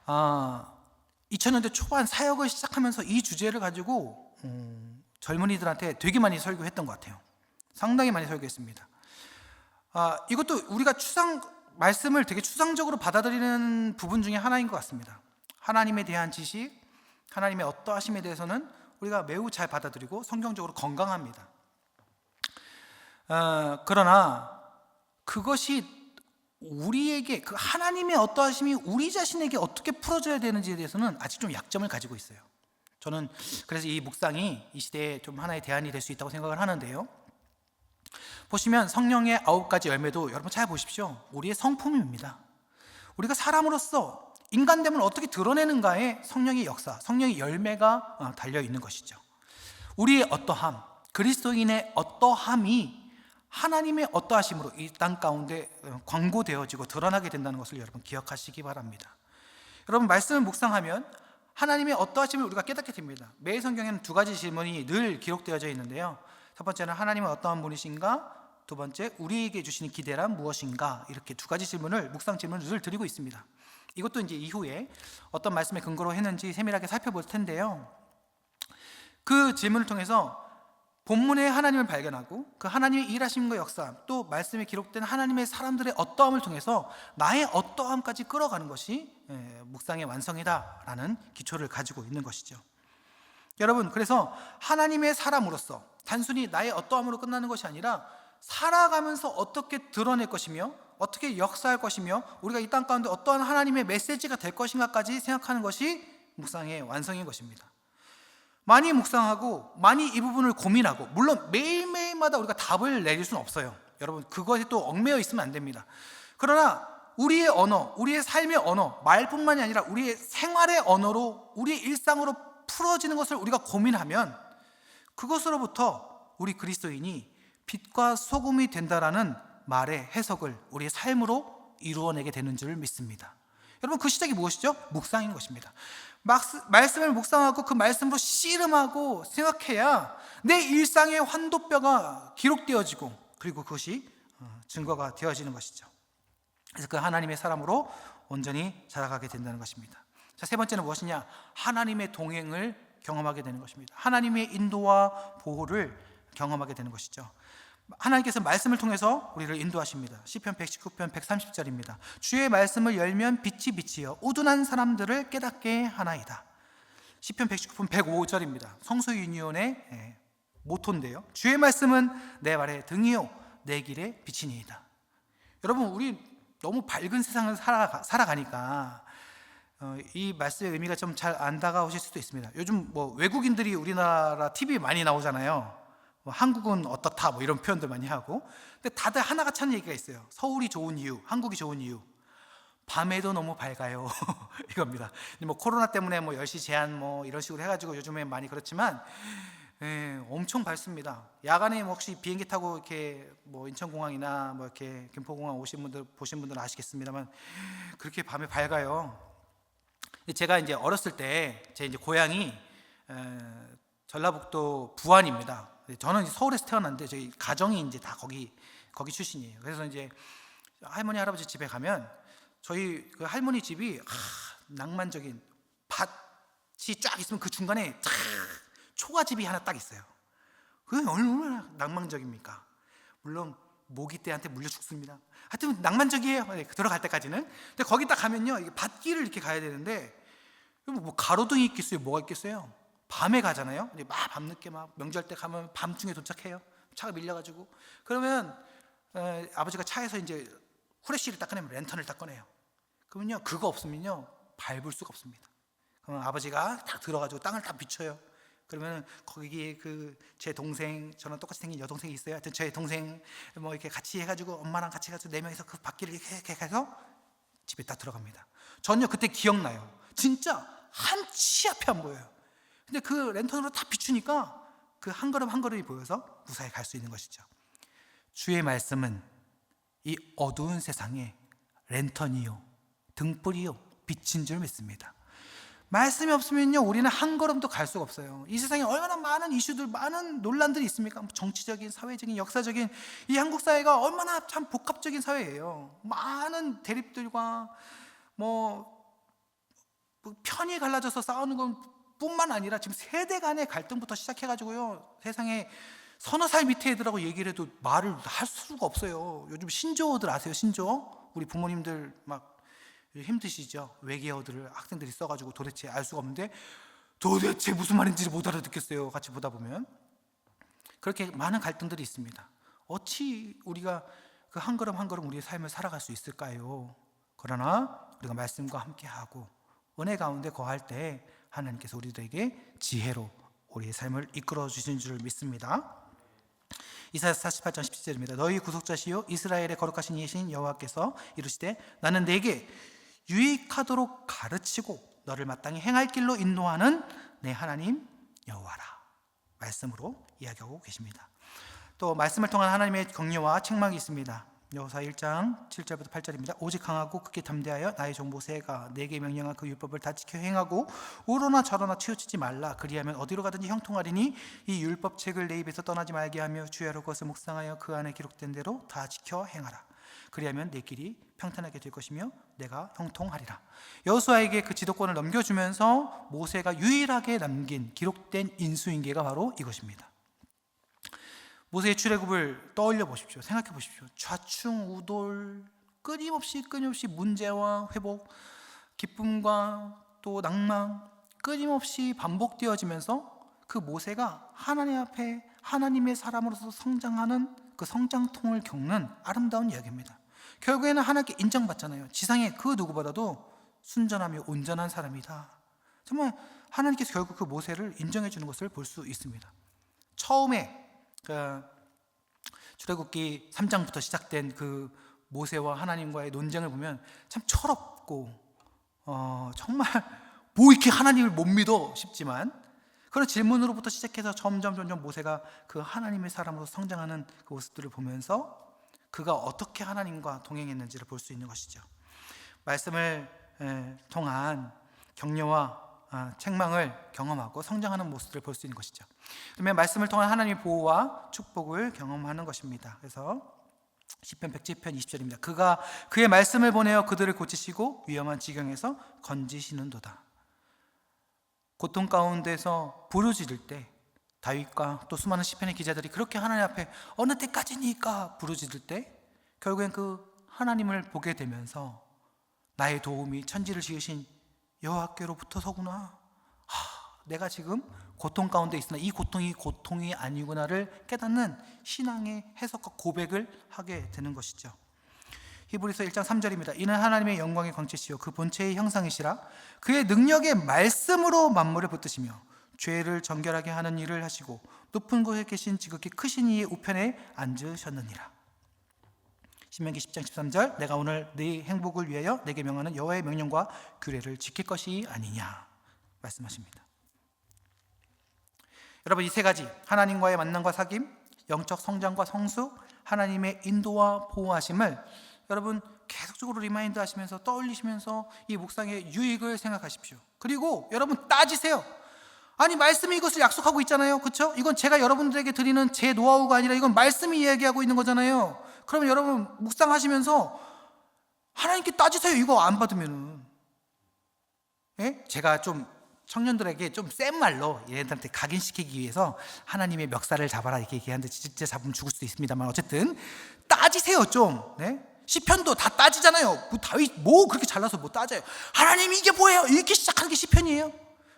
2000년대 초반 사역을 시작하면서 이 주제를 가지고 젊은이들한테 되게 많이 설교했던 것 같아요. 상당히 많이 설교했습니다. 이것도 우리가 말씀을 되게 추상적으로 받아들이는 부분 중에 하나인 것 같습니다. 하나님에 대한 지식, 하나님의 어떠하심에 대해서는 우리가 매우 잘 받아들이고 성경적으로 건강합니다. 그러나 그것이 우리에게 그 하나님의 어떠하심이 우리 자신에게 어떻게 풀어져야 되는지에 대해서는 아직 좀 약점을 가지고 있어요. 저는 그래서 이 묵상이 이 시대에 좀 하나의 대안이 될 수 있다고 생각을 하는데요. 보시면 성령의 9가지 열매도 여러분 잘 보십시오. 우리의 성품입니다. 우리가 사람으로서 인간됨을 어떻게 드러내는가에 성령의 역사, 성령의 열매가 달려 있는 것이죠. 우리의 어떠함, 그리스도인의 어떠함이 하나님의 어떠하심으로 이 땅 가운데 광고되어지고 드러나게 된다는 것을 여러분 기억하시기 바랍니다. 여러분 말씀을 묵상하면 하나님의 어떠하심을 우리가 깨닫게 됩니다. 매 성경에는 2가지 질문이 늘 기록되어져 있는데요. 첫 번째는 하나님은 어떠한 분이신가? 두 번째, 우리에게 주시는 기대란 무엇인가? 이렇게 2가지 질문을 묵상 질문을 늘 드리고 있습니다. 이것도 이제 이후에 어떤 말씀에 근거로 했는지 세밀하게 살펴볼 텐데요. 그 질문을 통해서 본문에 하나님을 발견하고 그 하나님의 일하심과 역사, 또 말씀에 기록된 하나님의 사람들의 어떠함을 통해서 나의 어떠함까지 끌어가는 것이 묵상의 완성이다라는 기초를 가지고 있는 것이죠. 여러분, 그래서 하나님의 사람으로서 단순히 나의 어떠함으로 끝나는 것이 아니라 살아가면서 어떻게 드러낼 것이며 어떻게 역사할 것이며 우리가 이 땅 가운데 어떠한 하나님의 메시지가 될 것인가까지 생각하는 것이 묵상의 완성인 것입니다. 많이 묵상하고 많이 이 부분을 고민하고, 물론 매일매일마다 우리가 답을 내릴 수는 없어요. 여러분, 그것에 또 얽매여 있으면 안 됩니다. 그러나 우리의 언어, 우리의 삶의 언어, 말뿐만이 아니라 우리의 생활의 언어로, 우리의 일상으로 풀어지는 것을 우리가 고민하면 그것으로부터 우리 그리스도인이 빛과 소금이 된다라는 말의 해석을 우리의 삶으로 이루어내게 되는 줄 믿습니다. 여러분, 그 시작이 무엇이죠? 묵상인 것입니다. 말씀을 묵상하고 그 말씀으로 씨름하고 생각해야 내 일상의 환도뼈가 기록되어지고, 그리고 그것이 증거가 되어지는 것이죠. 그래서 그 하나님의 사람으로 온전히 자라가게 된다는 것입니다. 자, 세 번째는 무엇이냐? 하나님의 동행을 경험하게 되는 것입니다. 하나님의 인도와 보호를 경험하게 되는 것이죠. 하나님께서 말씀을 통해서 우리를 인도하십니다. 시편 119편 130절입니다. 주의 말씀을 열면 빛이 비치어 우둔한 사람들을 깨닫게 하나이다. 시편 119편 105절입니다. 성소윤희원의 모토인데요. 주의 말씀은 내 발의 등이요 내 길의 빛이니이다. 여러분, 우리 너무 밝은 세상을 살아가니까 이 말씀의 의미가 좀 잘 안 다가오실 수도 있습니다. 요즘 뭐 외국인들이 우리나라 TV에 많이 나오잖아요. 한국은 어떻다 뭐 이런 표현들 많이 하고, 근데 다들 하나같이 하는 얘기가 있어요. 서울이 좋은 이유, 한국이 좋은 이유, 밤에도 너무 밝아요. 이겁니다. 뭐 코로나 때문에 뭐 10시 제한 뭐 이런 식으로 해가지고 요즘에 많이 그렇지만 엄청 밝습니다. 야간에 뭐 혹시 비행기 타고 이렇게 뭐 인천공항이나 뭐 이렇게 김포공항 오신 분들 보신 분들은 아시겠습니다만 그렇게 밤에 밝아요. 제가 이제 어렸을 때 제 이제 고향이 전라북도 부안입니다. 저는 이제 서울에서 태어났는데 저희 가정이 이제 다 거기 출신이에요. 그래서 이제 할머니 할아버지 집에 가면 저희 그 할머니 집이 낭만적인 밭이 쫙 있으면 그 중간에 초가집이 하나 딱 있어요. 그게 얼마나 낭만적입니까? 물론 모기떼한테 물려 죽습니다. 하여튼 낭만적이에요. 들어갈 때까지는. 근데 거기 딱 가면요, 이게 밭길을 이렇게 가야 되는데 뭐 가로등이 있겠어요? 뭐가 있겠어요? 밤에 가잖아요. 이제 막 밤늦게 막 명절 때 가면 밤중에 도착해요. 차가 밀려가지고. 그러면 아버지가 차에서 이제 후레쉬를 딱 꺼내면 랜턴을 딱 꺼내요. 그러면요, 그거 없으면요 밟을 수가 없습니다. 그러면 아버지가 딱 들어가지고 땅을 딱 비춰요. 그러면 거기에 제 동생, 저랑 똑같이 생긴 여동생이 있어요. 하여튼 제 동생 뭐 이렇게 같이 해가지고 엄마랑 같이 해가지고 4명이서 그 바퀴를 이렇게 해서 집에 딱 들어갑니다. 전요 그때 기억나요. 진짜 한 치 앞이 안 보여요. 근데 그 랜턴으로 딱 비추니까 그 한 걸음 한 걸음이 보여서 무사히 갈 수 있는 것이죠. 주의 말씀은 이 어두운 세상에 랜턴이요, 등불이요, 빛인 줄 믿습니다. 말씀이 없으면요 우리는 한 걸음도 갈 수가 없어요. 이 세상에 얼마나 많은 이슈들, 많은 논란들이 있습니까? 정치적인, 사회적인, 역사적인, 이 한국 사회가 얼마나 참 복합적인 사회예요. 많은 대립들과 편이 갈라져서 싸우는 건 뿐만 아니라 지금 세대 간의 갈등부터 시작해가지고요, 세상에 서너 살 밑에 애들하고 얘기를 해도 말을 할 수가 없어요. 요즘 신조어들 아세요? 신조어? 우리 부모님들 막 힘드시죠? 외계어들을 학생들이 써가지고 도대체 알 수가 없는데 도대체 무슨 말인지 못 알아듣겠어요. 같이 보다 보면 그렇게 많은 갈등들이 있습니다. 어찌 우리가 그 한 걸음 한 걸음 우리의 삶을 살아갈 수 있을까요? 그러나 우리가 말씀과 함께하고 은혜 가운데 거할 때 하나님께서 우리들에게 지혜로 우리의 삶을 이끌어 주신 줄 믿습니다. 이사야 48장 17절입니다. 너희 구속자시요 이스라엘의 거룩하신 이신 여호와께서 이르시되 나는 내게 유익하도록 가르치고 너를 마땅히 행할 길로 인도하는 내 하나님 여호와라. 말씀으로 이야기하고 계십니다. 또 말씀을 통한 하나님의 격려와 책망이 있습니다. 여호수아 1장 7절부터 8절입니다. 오직 강하고 크게 담대하여 나의 종 모세가 내게 명령한 그 율법을 다 지켜 행하고 우로나 저로나 치우치지 말라. 그리하면 어디로 가든지 형통하리니 이 율법책을 내 입에서 떠나지 말게 하며 주야로 그것을 묵상하여 그 안에 기록된 대로 다 지켜 행하라. 그리하면 내 길이 평탄하게 될 것이며 내가 형통하리라. 여호수아에게 그 지도권을 넘겨주면서 모세가 유일하게 남긴 기록된 인수인계가 바로 이것입니다. 모세의 출애굽을 떠올려 보십시오. 생각해 보십시오. 좌충우돌 끊임없이 문제와 회복, 기쁨과 또 낭망 끊임없이 반복되어지면서 그 모세가 하나님 앞에 하나님의 사람으로서 성장하는 그 성장통을 겪는 아름다운 이야기입니다. 결국에는 하나님께 인정받잖아요. 지상에 그 누구보다도 순전하며 온전한 사람이다. 정말 하나님께서 결국 그 모세를 인정해 주는 것을 볼 수 있습니다. 처음에 출애굽기 3장부터 시작된 그 모세와 하나님과의 논쟁을 보면 참 철없고 정말 뭐 이렇게 하나님을 못 믿어 싶지만 그런 질문으로부터 시작해서 점점 모세가 그 하나님의 사람으로 성장하는 그 모습들을 보면서 그가 어떻게 하나님과 동행했는지를 볼 수 있는 것이죠. 말씀을 통한 격려와 책망을 경험하고 성장하는 모습을 볼 수 있는 것이죠. 그러면 말씀을 통한 하나님의 보호와 축복을 경험하는 것입니다. 그래서 시편 107편 20절입니다. 그가 그의 말씀을 보내어 그들을 고치시고 위험한 지경에서 건지시는도다. 고통 가운데서 부르짖을 때 다윗과 또 수많은 시편의 기자들이 그렇게 하나님 앞에 어느 때까지니까 부르짖을 때 결국엔 그 하나님을 보게 되면서 나의 도움이 천지를 지으신 여호와께로부터서구나. 내가 지금 고통 가운데 있으나 이 고통이 고통이 아니구나를 깨닫는 신앙의 해석과 고백을 하게 되는 것이죠. 히브리서 1장 3절입니다. 이는 하나님의 영광의 광채시요 그 본체의 형상이시라. 그의 능력의 말씀으로 만물을 붙드시며 죄를 정결하게 하는 일을 하시고 높은 곳에 계신 지극히 크신 이의 우편에 앉으셨느니라. 신명기 10장 13절 내가 오늘 네 행복을 위하여 내게 명하는 여호와의 명령과 규례를 지킬 것이 아니냐 말씀하십니다. 여러분, 이 세 가지 하나님과의 만남과 사귐, 영적 성장과 성숙, 하나님의 인도와 보호하심을 여러분 계속적으로 리마인드 하시면서 떠올리시면서 이 묵상의 유익을 생각하십시오. 그리고 여러분 따지세요. 아니 말씀이 이것을 약속하고 있잖아요. 그렇죠? 이건 제가 여러분들에게 드리는 제 노하우가 아니라 이건 말씀이 이야기하고 있는 거잖아요. 그러면 여러분 묵상하시면서 하나님께 따지세요. 이거 안 받으면은. 예? 제가 좀 청년들에게 좀 센 말로 얘네들한테 각인시키기 위해서 하나님의 멱살을 잡아라 이렇게 얘기하는데 진짜 잡으면 죽을 수도 있습니다만 어쨌든 따지세요 좀. 네? 시편도 다 따지잖아요. 다윗 뭐 그렇게 잘나서 뭐 따져요. 하나님 이게 뭐예요? 이렇게 시작하는 게 시편이에요.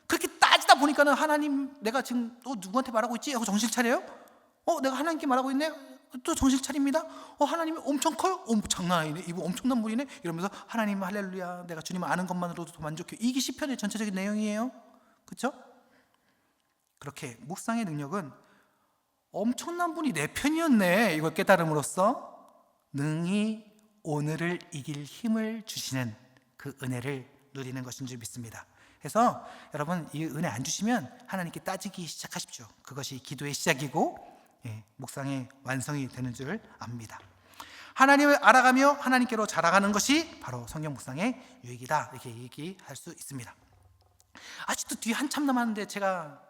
그렇게 따지다 보니까는 하나님 내가 지금 또 누구한테 말하고 있지? 하고 정신 차려요. 내가 하나님께 말하고 있네? 또 정신 차립니다. 하나님이 엄청 커요? 장난 아니네. 이분 엄청난 분이네. 이러면서 하나님 할렐루야, 내가 주님을 아는 것만으로도 더 만족해. 이게 시편의 전체적인 내용이에요. 그렇죠? 그렇게 묵상의 능력은 엄청난 분이 내 편이었네, 이걸 깨달음으로써 능히 오늘을 이길 힘을 주시는 그 은혜를 누리는 것인 줄 믿습니다. 그래서 여러분, 이 은혜 안 주시면 하나님께 따지기 시작하십시오. 그것이 기도의 시작이고 묵상의 완성이 되는 줄 압니다. 하나님을 알아가며 하나님께로 자라가는 것이 바로 성경 묵상의 유익이다, 이렇게 얘기할 수 있습니다. 아직도 뒤에 한참 남았는데 제가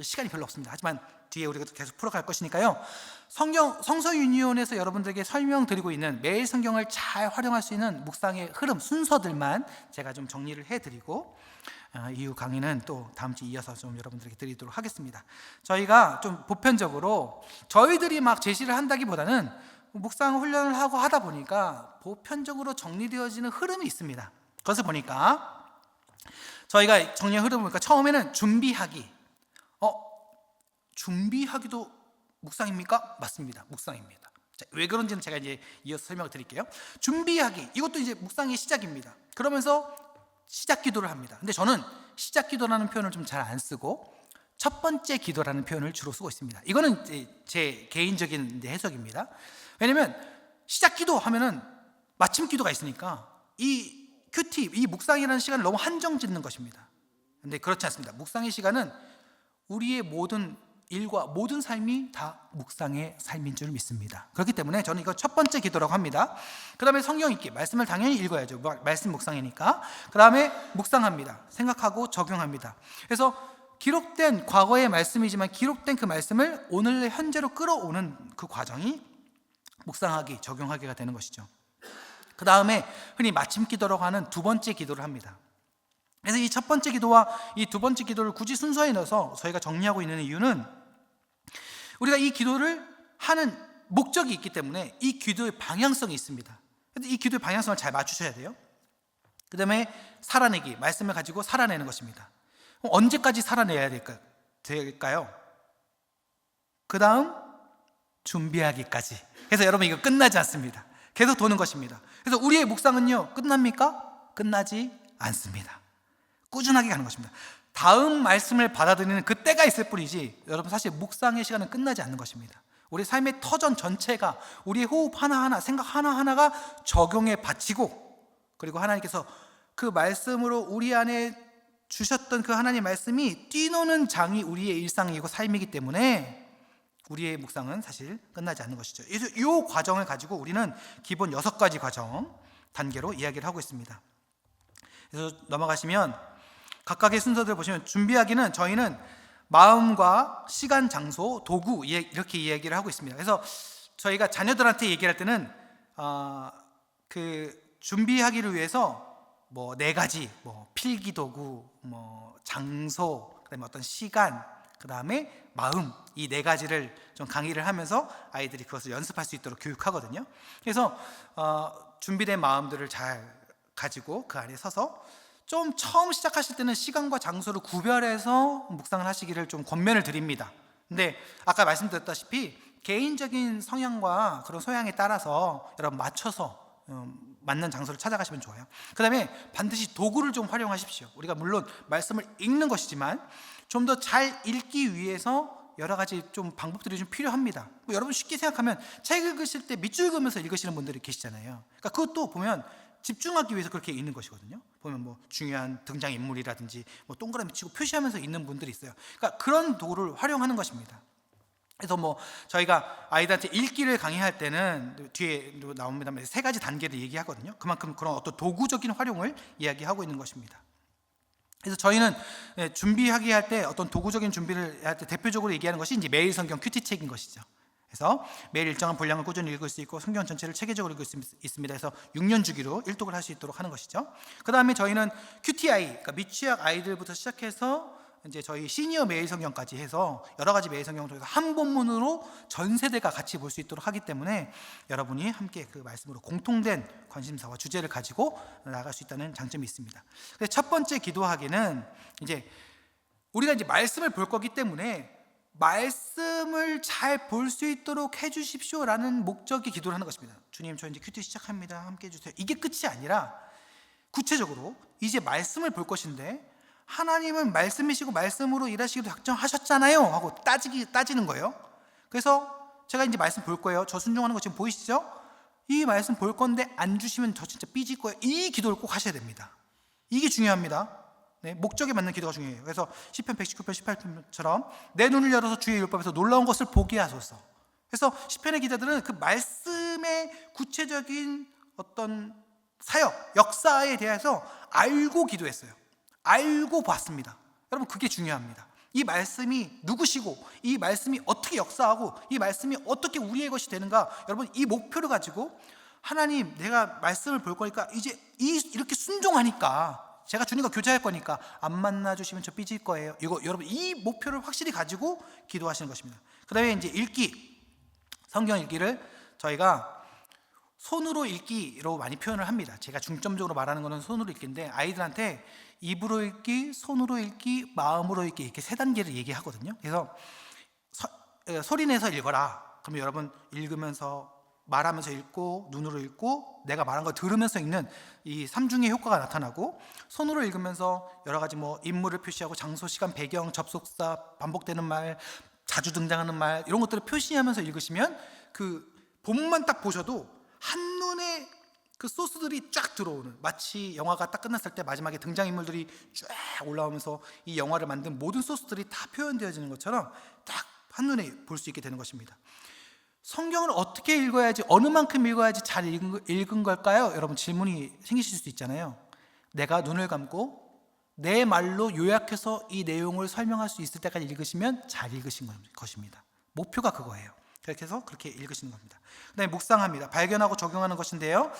시간이 별로 없습니다. 하지만 뒤에 우리가 계속 풀어갈 것이니까요, 성서윤리원에서 여러분들에게 설명드리고 있는 매일 성경을 잘 활용할 수 있는 묵상의 흐름, 순서들만 제가 좀 정리를 해드리고 이후 강의는 또 다음 주에 이어서 좀 여러분들에게 드리도록 하겠습니다. 저희가 좀 보편적으로 저희들이 막 제시를 한다기보다는 묵상 훈련을 하고 하다 보니까 보편적으로 정리되어지는 흐름이 있습니다. 그것을 보니까 저희가 정리한 흐름을 보니까 처음에는 준비하기. 준비하기도 묵상입니까? 맞습니다. 묵상입니다. 자, 왜 그런지는 제가 이제 이어서 설명을 드릴게요. 준비하기, 이것도 이제 묵상의 시작입니다. 그러면서 시작 기도를 합니다. 근데 저는 시작 기도라는 표현을 좀 잘 안 쓰고 첫 번째 기도라는 표현을 주로 쓰고 있습니다. 이거는 제 개인적인 해석입니다. 왜냐면 시작 기도 하면은 마침 기도가 있으니까 이 큐티, 이 묵상이라는 시간을 너무 한정 짓는 것입니다. 근데 그렇지 않습니다. 묵상의 시간은 우리의 모든 일과 모든 삶이 다 묵상의 삶인 줄 믿습니다. 그렇기 때문에 저는 이거 첫 번째 기도라고 합니다. 그 다음에 성경 읽기, 말씀을 당연히 읽어야죠. 말씀 묵상이니까. 그 다음에 묵상합니다. 생각하고 적용합니다. 그래서 기록된 과거의 말씀이지만 기록된 그 말씀을 오늘 현재로 끌어오는 그 과정이 묵상하기, 적용하기가 되는 것이죠. 그 다음에 흔히 마침 기도라고 하는 두 번째 기도를 합니다. 그래서 이 첫 번째 기도와 이 두 번째 기도를 굳이 순서에 넣어서 저희가 정리하고 있는 이유는 우리가 이 기도를 하는 목적이 있기 때문에 이 기도의 방향성이 있습니다. 이 기도의 방향성을 잘 맞추셔야 돼요. 그 다음에 살아내기, 말씀을 가지고 살아내는 것입니다. 언제까지 살아내야 될까요? 그 다음 준비하기까지. 그래서 여러분, 이거 끝나지 않습니다. 계속 도는 것입니다. 그래서 우리의 묵상은요, 끝납니까? 끝나지 않습니다. 꾸준하게 가는 것입니다. 다음 말씀을 받아들이는 그때가 있을 뿐이지 여러분, 사실 묵상의 시간은 끝나지 않는 것입니다. 우리 삶의 터전 전체가, 우리의 호흡 하나하나, 생각 하나하나가 적용에 바치고, 그리고 하나님께서 그 말씀으로 우리 안에 주셨던 그 하나님의 말씀이 뛰노는 장이 우리의 일상이고 삶이기 때문에 우리의 묵상은 사실 끝나지 않는 것이죠. 그래서 이 과정을 가지고 우리는 기본 6가지 과정, 단계로 이야기를 하고 있습니다. 그래서 넘어가시면 각각의 순서들을 보시면, 준비하기는 저희는 마음과 시간, 장소, 도구, 이렇게 이야기를 하고 있습니다. 그래서 저희가 자녀들한테 얘기할 때는 그 준비하기를 위해서 4가지, 필기도구, 장소, 그다음에 어떤 시간, 그다음에 마음, 이 4가지를 좀 강의를 하면서 아이들이 그것을 연습할 수 있도록 교육하거든요. 그래서 준비된 마음들을 잘 가지고 그 안에 서서 좀 처음 시작하실 때는 시간과 장소를 구별해서 묵상을 하시기를 좀 권면을 드립니다. 근데 아까 말씀드렸다시피 개인적인 성향과 그런 소양에 따라서 여러분 맞춰서 맞는 장소를 찾아가시면 좋아요. 그 다음에 반드시 도구를 좀 활용하십시오. 우리가 물론 말씀을 읽는 것이지만 좀 더 잘 읽기 위해서 여러 가지 좀 방법들이 좀 필요합니다. 여러분 쉽게 생각하면 책 읽으실 때 밑줄 그으면서 읽으시는 분들이 계시잖아요. 그러니까 그것도 보면 집중하기 위해서 그렇게 읽는 것이거든요. 보면 중요한 등장인물이라든지 동그라미 치고 표시하면서 읽는 분들이 있어요. 그러니까 그런 도구를 활용하는 것입니다. 그래서 저희가 아이들한테 읽기를 강의할 때는 뒤에 나옵니다만 3가지 단계를 얘기하거든요. 그만큼 그런 어떤 도구적인 활용을 이야기하고 있는 것입니다. 그래서 저희는 준비하기 할 때 어떤 도구적인 준비를 할 때 대표적으로 얘기하는 것이 이제 매일 성경 큐티책인 것이죠. 그래서 매일 일정한 분량을 꾸준히 읽을 수 있고 성경 전체를 체계적으로 읽을 수 있습니다. 그래서 6년 주기로 일독을 할 수 있도록 하는 것이죠. 그 다음에 저희는 QTI, 그러니까 미취학 아이들부터 시작해서 이제 저희 시니어 매일 성경까지 해서 여러 가지 매일 성경을 통해서 한 본문으로 전 세대가 같이 볼 수 있도록 하기 때문에 여러분이 함께 그 말씀으로 공통된 관심사와 주제를 가지고 나아갈 수 있다는 장점이 있습니다. 첫 번째 기도하기는 이제 우리가 이제 말씀을 볼 거기 때문에 말씀을 잘 볼 수 있도록 해주십시오라는 목적의 기도를 하는 것입니다. 주님, 저 이제 큐티 시작합니다. 함께 해주세요. 이게 끝이 아니라 구체적으로 이제 말씀을 볼 것인데, 하나님은 말씀이시고 말씀으로 일하시기로 작정하셨잖아요 하고 따지는 거예요. 그래서 제가 이제 말씀 볼 거예요. 저 순종하는 거 지금 보이시죠? 이 말씀 볼 건데 안 주시면 저 진짜 삐질 거예요. 이 기도를 꼭 하셔야 됩니다. 이게 중요합니다. 네, 목적에 맞는 기도가 중요해요. 그래서 시편 119편 18편처럼 내 눈을 열어서 주의 율법에서 놀라운 것을 보게 하소서. 그래서 시편의 기자들은 그 말씀의 구체적인 어떤 사역, 역사에 대해서 알고 기도했어요. 알고 봤습니다. 여러분, 그게 중요합니다. 이 말씀이 누구시고, 이 말씀이 어떻게 역사하고, 이 말씀이 어떻게 우리의 것이 되는가, 여러분, 이 목표를 가지고 하나님, 내가 말씀을 볼 거니까 이제 이렇게 순종하니까, 제가 주님과 교제할 거니까 안 만나주시면 저 삐질 거예요. 이거 여러분, 이 목표를 확실히 가지고 기도하시는 것입니다. 그 다음에 이제 읽기, 성경 읽기를 저희가 손으로 읽기로 많이 표현을 합니다. 제가 중점적으로 말하는 것은 손으로 읽기인데, 아이들한테 입으로 읽기, 손으로 읽기, 마음으로 읽기, 이렇게 세 단계를 얘기하거든요. 그래서 소리내서 읽어라. 그러면 여러분 읽으면서, 말하면서 읽고, 눈으로 읽고, 내가 말한 거 들으면서 읽는 이 삼중의 효과가 나타나고, 손으로 읽으면서 여러 가지 인물을 표시하고 장소, 시간, 배경, 접속사, 반복되는 말, 자주 등장하는 말, 이런 것들을 표시하면서 읽으시면 그 본문만 딱 보셔도 한눈에 그 소스들이 쫙 들어오는, 마치 영화가 딱 끝났을 때 마지막에 등장인물들이 쫙 올라오면서 이 영화를 만든 모든 소스들이 다 표현되어지는 것처럼 딱 한눈에 볼 수 있게 되는 것입니다. 성경을 어떻게 읽어야지, 어느 만큼 읽어야지 잘 읽은 걸까요? 여러분, 질문이 생기실 수 있잖아요. 내가 눈을 감고 내 말로 요약해서 이 내용을 설명할 수 있을 때까지 읽으시면 잘 읽으신 것입니다. 목표가 그거예요. 그렇게 해서 그렇게 읽으시는 겁니다. 그 다음에 묵상합니다. 발견하고 적용하는 것인데요,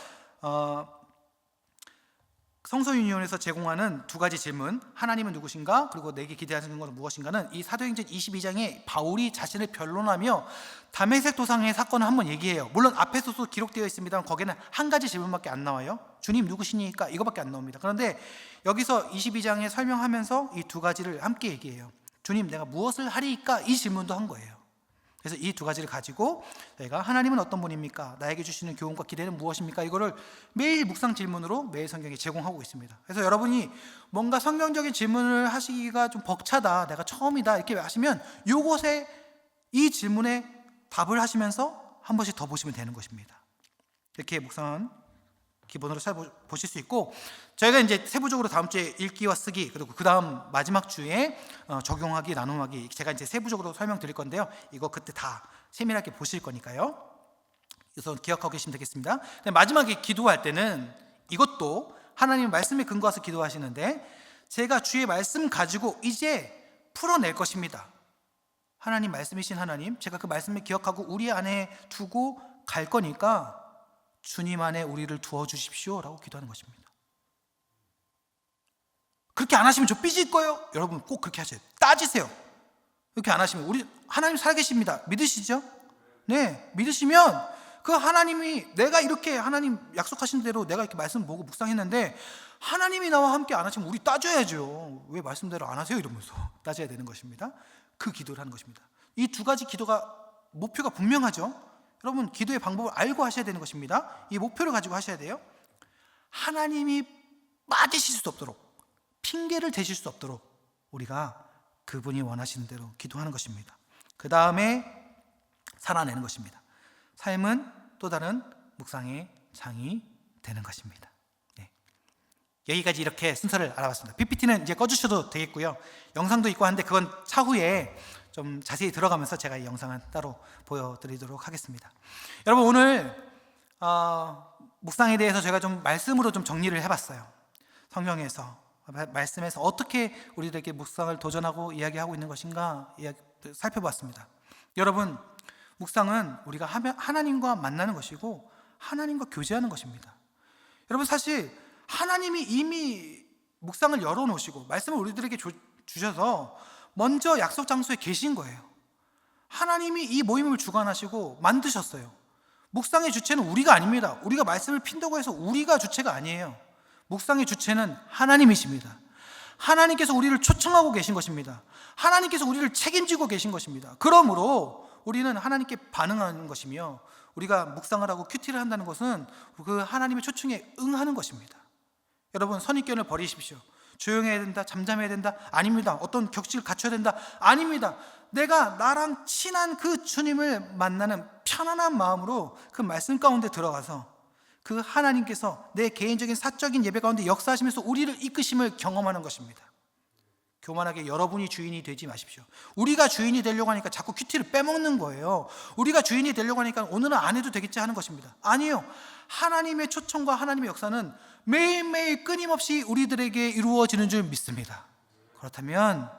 성서유니온에서 제공하는 두 가지 질문, 하나님은 누구신가, 그리고 내게 기대하시는 것은 무엇인가는 이 사도행전 22장에 바울이 자신을 변론하며 다메섹 도상의 사건을 한번 얘기해요. 물론 앞에서도 기록되어 있습니다만 거기는 한 가지 질문밖에 안 나와요. 주님 누구시니까, 이거밖에 안 나옵니다. 그런데 여기서 22장에 설명하면서 이 두 가지를 함께 얘기해요. 주님, 내가 무엇을 하리이까, 이 질문도 한 거예요. 그래서 이 두 가지를 가지고 저희가 하나님은 어떤 분입니까? 나에게 주시는 교훈과 기대는 무엇입니까? 이거를 매일 묵상 질문으로 매일 성경에 제공하고 있습니다. 그래서 여러분이 뭔가 성경적인 질문을 하시기가 좀 벅차다, 내가 처음이다, 이렇게 하시면 요것에 이 질문에 답을 하시면서 한 번씩 더 보시면 되는 것입니다. 이렇게 묵상은 기본으로 잘 보실 수 있고, 저희가 이제 세부적으로 다음 주에 읽기와 쓰기, 그리고 그 다음 마지막 주에 적용하기, 나눔하기, 제가 이제 세부적으로 설명드릴 건데요, 이거 그때 다 세밀하게 보실 거니까요. 그래서 기억하고 계시면 되겠습니다. 마지막에 기도할 때는 이것도 하나님 말씀에 근거해서 기도하시는데, 제가 주의 말씀 가지고 이제 풀어낼 것입니다. 하나님 말씀이신 하나님, 제가 그 말씀을 기억하고 우리 안에 두고 갈 거니까 주님 안에 우리를 두어 주십시오 라고 기도하는 것입니다. 그렇게 안 하시면 저 삐질 거예요. 여러분 꼭 그렇게 하세요. 따지세요. 이렇게 안 하시면, 우리 하나님 살아계십니다. 믿으시죠? 네, 믿으시면 그 하나님이, 내가 이렇게 하나님 약속하신 대로 내가 이렇게 말씀 보고 묵상했는데 하나님이 나와 함께 안 하시면 우리 따져야죠. 왜 말씀대로 안 하세요? 이러면서 따져야 되는 것입니다. 그 기도를 하는 것입니다. 이 두 가지 기도가 목표가 분명하죠. 여러분, 기도의 방법을 알고 하셔야 되는 것입니다. 이 목표를 가지고 하셔야 돼요. 하나님이 빠지실 수 없도록, 핑계를 대실 수 없도록 우리가 그분이 원하시는 대로 기도하는 것입니다. 그 다음에 살아내는 것입니다. 삶은 또 다른 묵상의 장이 되는 것입니다. 네. 여기까지 이렇게 순서를 알아봤습니다. PPT는 이제 꺼주셔도 되겠고요. 영상도 있고 한데 그건 차후에 좀 자세히 들어가면서 제가 이 영상은 따로 보여드리도록 하겠습니다. 여러분, 오늘 묵상에 대해서 제가 좀 말씀으로 좀 정리를 해봤어요. 성경에서, 말씀에서 어떻게 우리들에게 묵상을 도전하고 이야기하고 있는 것인가 살펴봤습니다. 여러분, 묵상은 우리가 하나님과 만나는 것이고 하나님과 교제하는 것입니다. 여러분, 사실 하나님이 이미 묵상을 열어놓으시고 말씀을 우리들에게 주셔서 먼저 약속 장소에 계신 거예요. 하나님이 이 모임을 주관하시고 만드셨어요. 묵상의 주체는 우리가 아닙니다. 우리가 말씀을 핀다고 해서 우리가 주체가 아니에요. 묵상의 주체는 하나님이십니다. 하나님께서 우리를 초청하고 계신 것입니다. 하나님께서 우리를 책임지고 계신 것입니다. 그러므로 우리는 하나님께 반응하는 것이며, 우리가 묵상을 하고 큐티를 한다는 것은 그 하나님의 초청에 응하는 것입니다. 여러분, 선입견을 버리십시오. 조용해야 된다, 잠잠해야 된다, 아닙니다. 어떤 격식을 갖춰야 된다, 아닙니다. 내가 나랑 친한 그 주님을 만나는 편안한 마음으로 그 말씀 가운데 들어가서 그 하나님께서 내 개인적인 사적인 예배 가운데 역사하시면서 우리를 이끄심을 경험하는 것입니다. 교만하게 여러분이 주인이 되지 마십시오. 우리가 주인이 되려고 하니까 자꾸 큐티를 빼먹는 거예요. 우리가 주인이 되려고 하니까 오늘은 안 해도 되겠지 하는 것입니다. 아니에요. 하나님의 초청과 하나님의 역사는 매일매일 끊임없이 우리들에게 이루어지는 줄 믿습니다. 그렇다면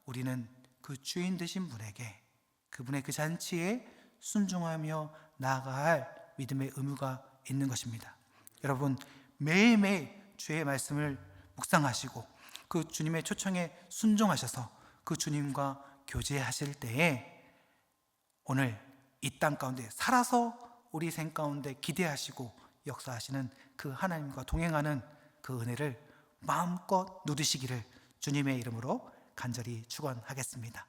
우리는 그 주인 되신 분에게, 그분의 그 잔치에 순종하며 나아가야 할 믿음의 의무가 있는 것입니다. 여러분, 매일매일 주의 말씀을 묵상하시고 그 주님의 초청에 순종하셔서 그 주님과 교제하실 때에 오늘 이 땅 가운데 살아서 우리 생 가운데 기대하시고 역사하시는 그 하나님과 동행하는 그 은혜를 마음껏 누리시기를 주님의 이름으로 간절히 축원하겠습니다.